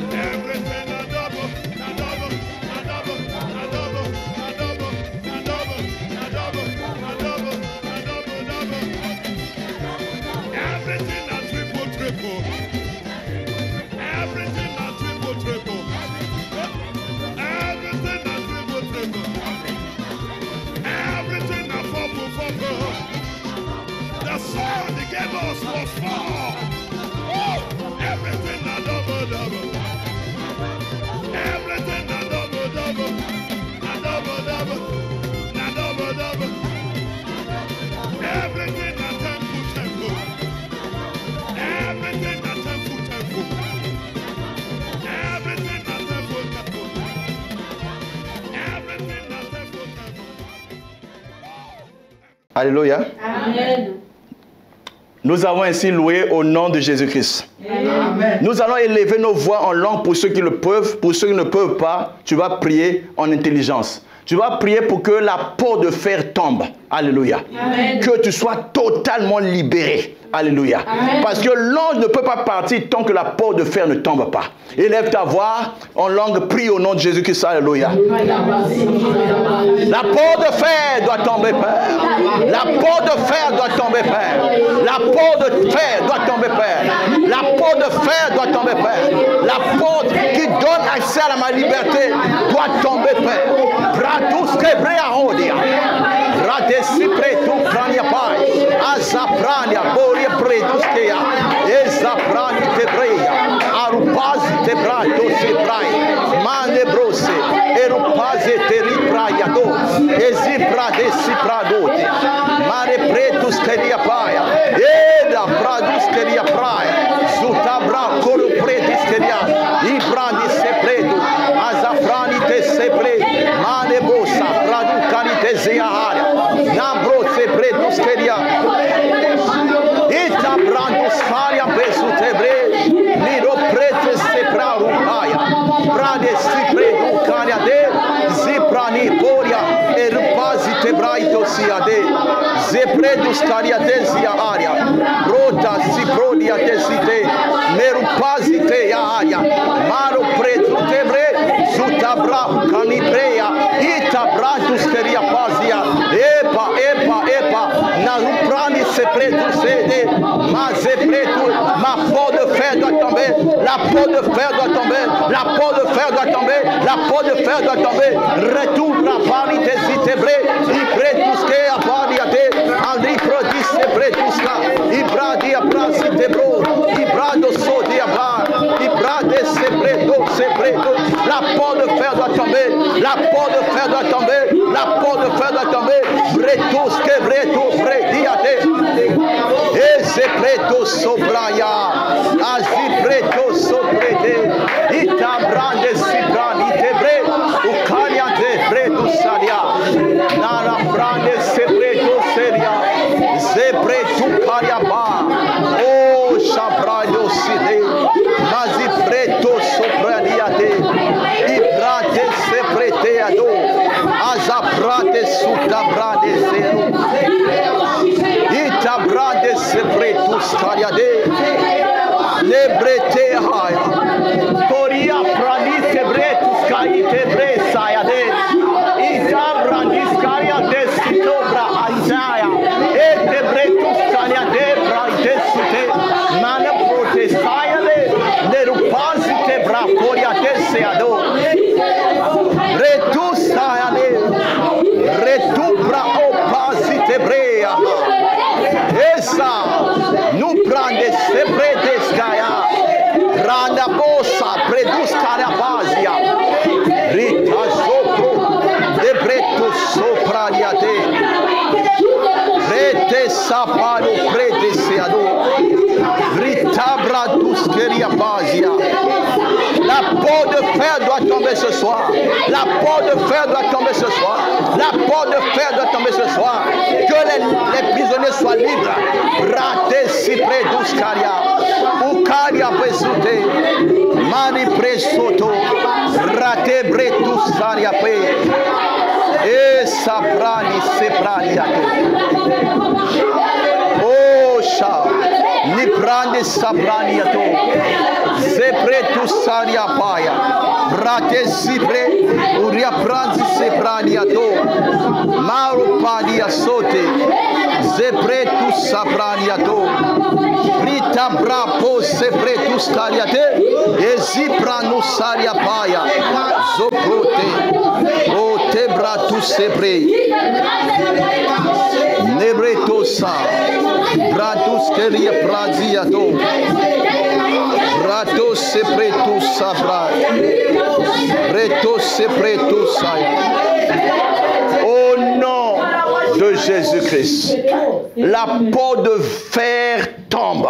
Everything a double, sword he gave us was for. Oh, everything a double, double. Everything a double, double. A double, double. A double, double. Everything a temple, temple. Everything a temple, temple. Everything a temple, temple. Everything a temple, temple. Alléluia. Amen. Nous avons ainsi loué au nom de Jésus-Christ. Amen. Nous allons élever nos voix en langue pour ceux qui le peuvent. Pour ceux qui ne peuvent pas, tu vas prier en intelligence. Tu vas prier pour que la peau de fer tombe. Alléluia. Amen. Que tu sois totalement libéré. Alléluia. Amen. Parce que l'ange ne peut pas partir tant que la peau de fer ne tombe pas. Élève ta voix en langue, prie au nom de Jésus-Christ. Alléluia. La peau de fer doit tomber, Père. La peau de fer doit tomber, Père. La peau de fer doit tomber, Père. La peau de fer doit tomber, Père. La peau qui donne accès à ma liberté doit tomber, Père. Pratus kebrea hodia. Radesi pretu prania pai. Azaprania boria preduskea. Ezaprani tebrea. Arupazi tebrato sebrai. Mane brose. Erupaze teripraia do. Ezipra desi pradote. Mare pretus keria paia. Eda pradus keria praia. Zutabra coro predis keria. Ibrani sepredo. Azafrani te sepre. Mane bosa. Pradu canite zeaharia. Nambro sepredus keria. Ita brandus faria besu tebre. Miro prete sepra rupaia. Prade sipredu caria de. Ziprani poria. Erupazi tebraito siade. Zepredus caria desia aria. Rota siprodia tesite. Merupazi te aria. Maro pretu tebre. Zutabra caniprea. Ita brandus keria pazia. Epa, epa, epa. Naruprani sepredu sede. Ma zepredu. Ma peau de fer doit tomber. La peau de fer doit tomber. La peau de fer doit tomber. La peau de fer doit tomber. Retour à Paris des Itebré. Ipretuske à Pariate. Andri Prodis Sepretuska. Ibradi à Prasitebro. Ibrado Sodi à Bar. Ibrade Sepredo. Sepredo. La peau de fer doit tomber. La peau de fer doit tomber. La peau de fer doit tomber. Bretuske Breto Frediate. Et Sepreto Sobraya. Azipreto Sobrede. Itabrande Sibrani Tebre. Ukariante Breto Salia. Nara Brande Sepreto Seria. Zebretu Kariaba. Oh Shabrado Side. Mazipreto Sobraniate. Ibrate Sepreteado. Azabrate Sutabrade Zeru. Itabrade Sepretus Kariade. Lebrete Haya. Toria Prani Sebretus Kaite Bresayade. Itabrandis Kariade Sitobra Isaiah. Etebretus Kariade Braitesute. Mana Protesayade. Nerupazite Bracoriate Seado. Retusayade. Retubra Opazite Brea. Esa. Nu prande Sebreteskaya. Randa bossa, predus carabazia. Rita sopro, debreto sopraniate. Rete saparo prete seado. Rita bratus keriabazia. La peau de fer doit tomber ce soir. La peau de fer doit tomber ce soir. La peau de fer doit tomber ce soir. Que les prisonniers soient libres. Rate si predus caria. Ucaria pesute. Mani presoto. Rate bretus saria pe. E saprani sepraniato. Oh sha. Ni prende sapraniato. Zepretus saria paia. Rate sipre. Uria pranzi sepraniato. Mauro padia sote. Zepretus sapraniato. Rita brapo sepretus cariate. Ezipranus saria paia. Zoprote. O tebratus sepre. Nebreto Sa. Bratus keria praziato. Brato se pretus sabra. Breto se pretus saya. Au nom de Jésus-Christ, la porte de fer tombe.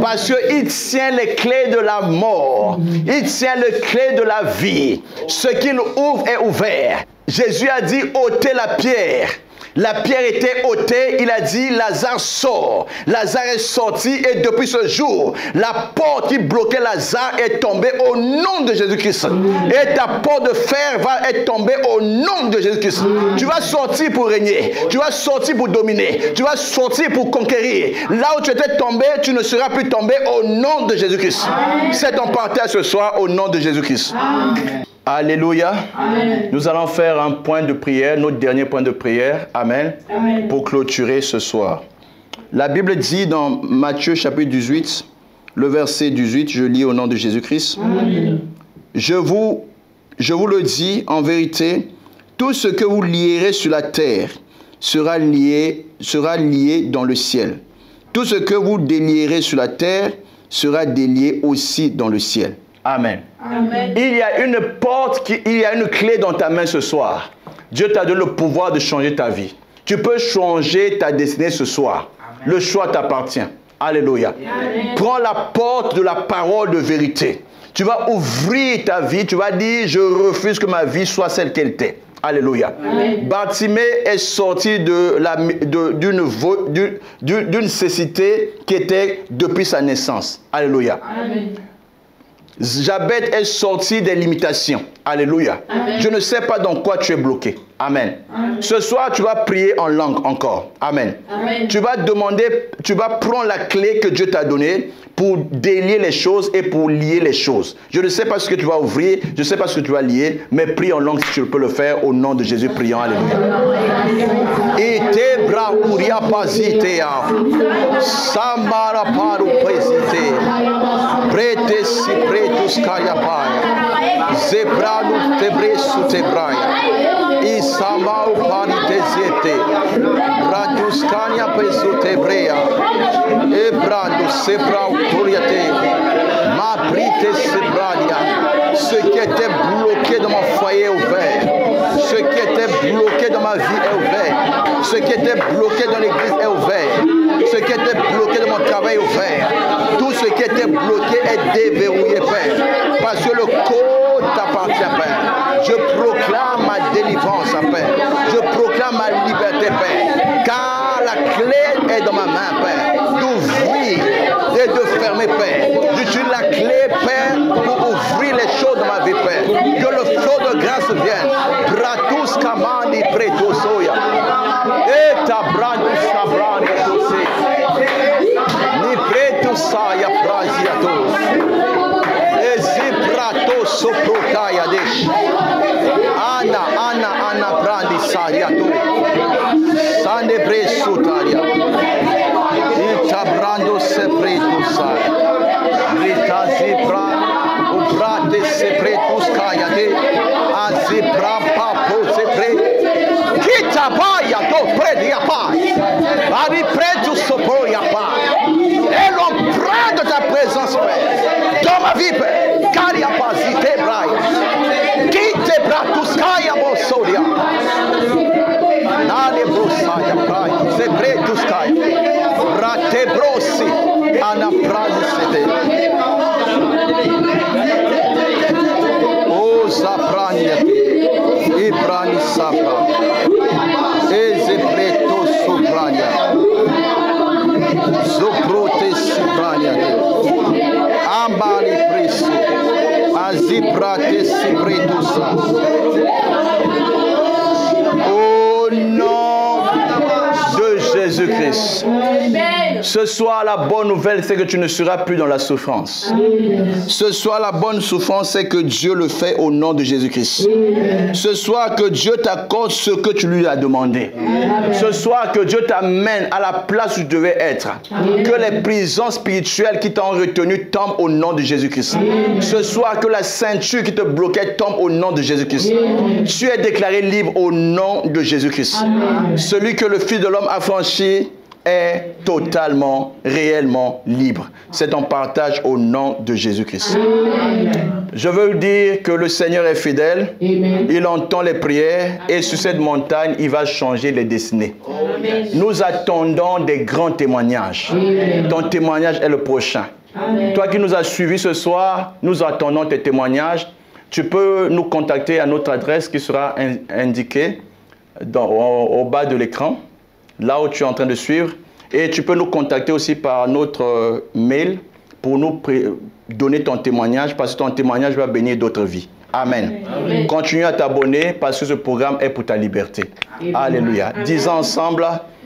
Parce qu'il tient les clés de la mort. Il tient les clés de la vie. Ce qu'il ouvre est ouvert. Jésus a dit ôtez la pierre. La pierre était ôtée, il a dit Lazare sort. Lazare est sorti et depuis ce jour, la porte qui bloquait Lazare est tombée au nom de Jésus-Christ. Et ta porte de fer va être tombée au nom de Jésus-Christ. Tu vas sortir pour régner, tu vas sortir pour dominer, tu vas sortir pour conquérir. Là où tu étais tombé, tu ne seras plus tombé au nom de Jésus-Christ. C'est ton partage ce soir au nom de Jésus-Christ. Alléluia. Amen. Nous allons faire un point de prière, notre dernier point de prière. Amen. Amen. Pour clôturer ce soir. La Bible dit dans Matthieu chapitre 18, le verset 18, je lis au nom de Jésus-Christ. Je vous le dis en vérité, tout ce que vous lierez sur la terre sera lié dans le ciel. Tout ce que vous délierez sur la terre sera délié aussi dans le ciel. Amen. Amen. Il y a une porte, il y a une clé dans ta main ce soir. Dieu t'a donné le pouvoir de changer ta vie. Tu peux changer ta destinée ce soir. Amen. Le choix t'appartient. Alléluia. Amen. Prends la porte de la parole de vérité. Tu vas ouvrir ta vie. Tu vas dire, je refuse que ma vie soit celle qu'elle était. Alléluia. Bartimée est sorti d'une cécité qui était depuis sa naissance. Alléluia. Amen. Jabet est sorti des limitations. Alléluia. Amen. Je ne sais pas dans quoi tu es bloqué. Amen. Amen. Ce soir, tu vas prier en langue encore. Amen. Amen. Tu vas demander, tu vas prendre la clé que Dieu t'a donnée pour délier les choses et pour lier les choses. Je ne sais pas ce que tu vas ouvrir, je ne sais pas ce que tu vas lier, mais prie en langue si tu peux le faire au nom de Jésus. Prions. Alléluia. Ite bra uria pasitea. Samara paru pesite. Prete si pretus kayapaya. Zebranu tebresu tebraya. Isamau paniteziete. Radus kanya pesu tebrea. Ebrando sebrau toriate. Ma brite sebradia. Ce qui était bloqué dans mon foyer est ouvert. Ce qui était bloqué dans ma vie est ouvert. Ce qui était bloqué dans l'église est ouvert. Ce qui était bloqué dans mon travail est ouvert. Tout ce qui était bloqué est déverrouillé, Père. Parce que le code t'appartient, Père. Je proclame ma délivrance, Père. Je proclame ma liberté, Père. Car la clé est dans ma main, Père. D'ouvrir et de fermer, Père. J'utilise la clé, Père, pour ouvrir les choses dans ma vie, Père. Que le flot de grâce vienne. Pratus kamani pretosoya. Et ta brandus sabrani tosé. Ni pretusaya praziatos. Et zipratos soprotaya desh. Ana brandi sariato. Sande presutaria. Itabrando sepretusa. Rita zipra. Ubrate sepretus kayade. Azipra papo sepre. Kita paya to predia pai. Ari pretus soporia pai. Et l'empreinte de ta présence, Père. Dans ma vie, Père. Karia pasite braille. Kite bratus kaya bosoria. Nale brosaya braille. Sepretus kaya. Rate brosi. Ana prazi sete. O zaprania. Ibrani sapra. Ezepreto soprania. Zoprote siprania. Ambali preso. Aziprate sipretusa. Au nom de Jésus-Christ. Jésus-Christ. Ce soir, la bonne nouvelle, c'est que tu ne seras plus dans la souffrance. Ce soir, la bonne souffrance, c'est que Dieu le fait au nom de Jésus-Christ. Ce soir, que Dieu t'accorde ce que tu lui as demandé. Ce soir, que Dieu t'amène à la place où tu devais être. Que les prisons spirituelles qui t'ont retenu tombent au nom de Jésus-Christ. Ce soir, que la ceinture qui te bloquait tombe au nom de Jésus-Christ. Tu es déclaré libre au nom de Jésus-Christ. Celui que le Fils de l'homme a franchi est totalement, réellement libre. C'est ton partage au nom de Jésus-Christ. Je veux dire que le Seigneur est fidèle. Il entend les prières et sur cette montagne, il va changer les destinées. Nous attendons des grands témoignages. Ton témoignage est le prochain. Toi qui nous as suivis ce soir, nous attendons tes témoignages. Tu peux nous contacter à notre adresse qui sera indiquée au bas de l'écran, là où tu es en train de suivre. Et tu peux nous contacter aussi par notre mail pour nous donner ton témoignage, parce que ton témoignage va bénir d'autres vies. Amen. Amen. Continue à t'abonner parce que ce programme est pour ta liberté. Amen. Alléluia. Disons ensemble,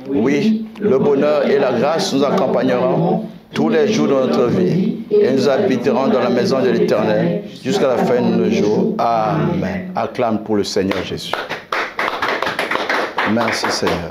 oui, le bonheur et la grâce nous accompagneront tous les jours de notre vie et nous habiterons dans la maison de l'Éternel jusqu'à la fin de nos jours. Amen. Acclame pour le Seigneur Jésus. Merci Seigneur.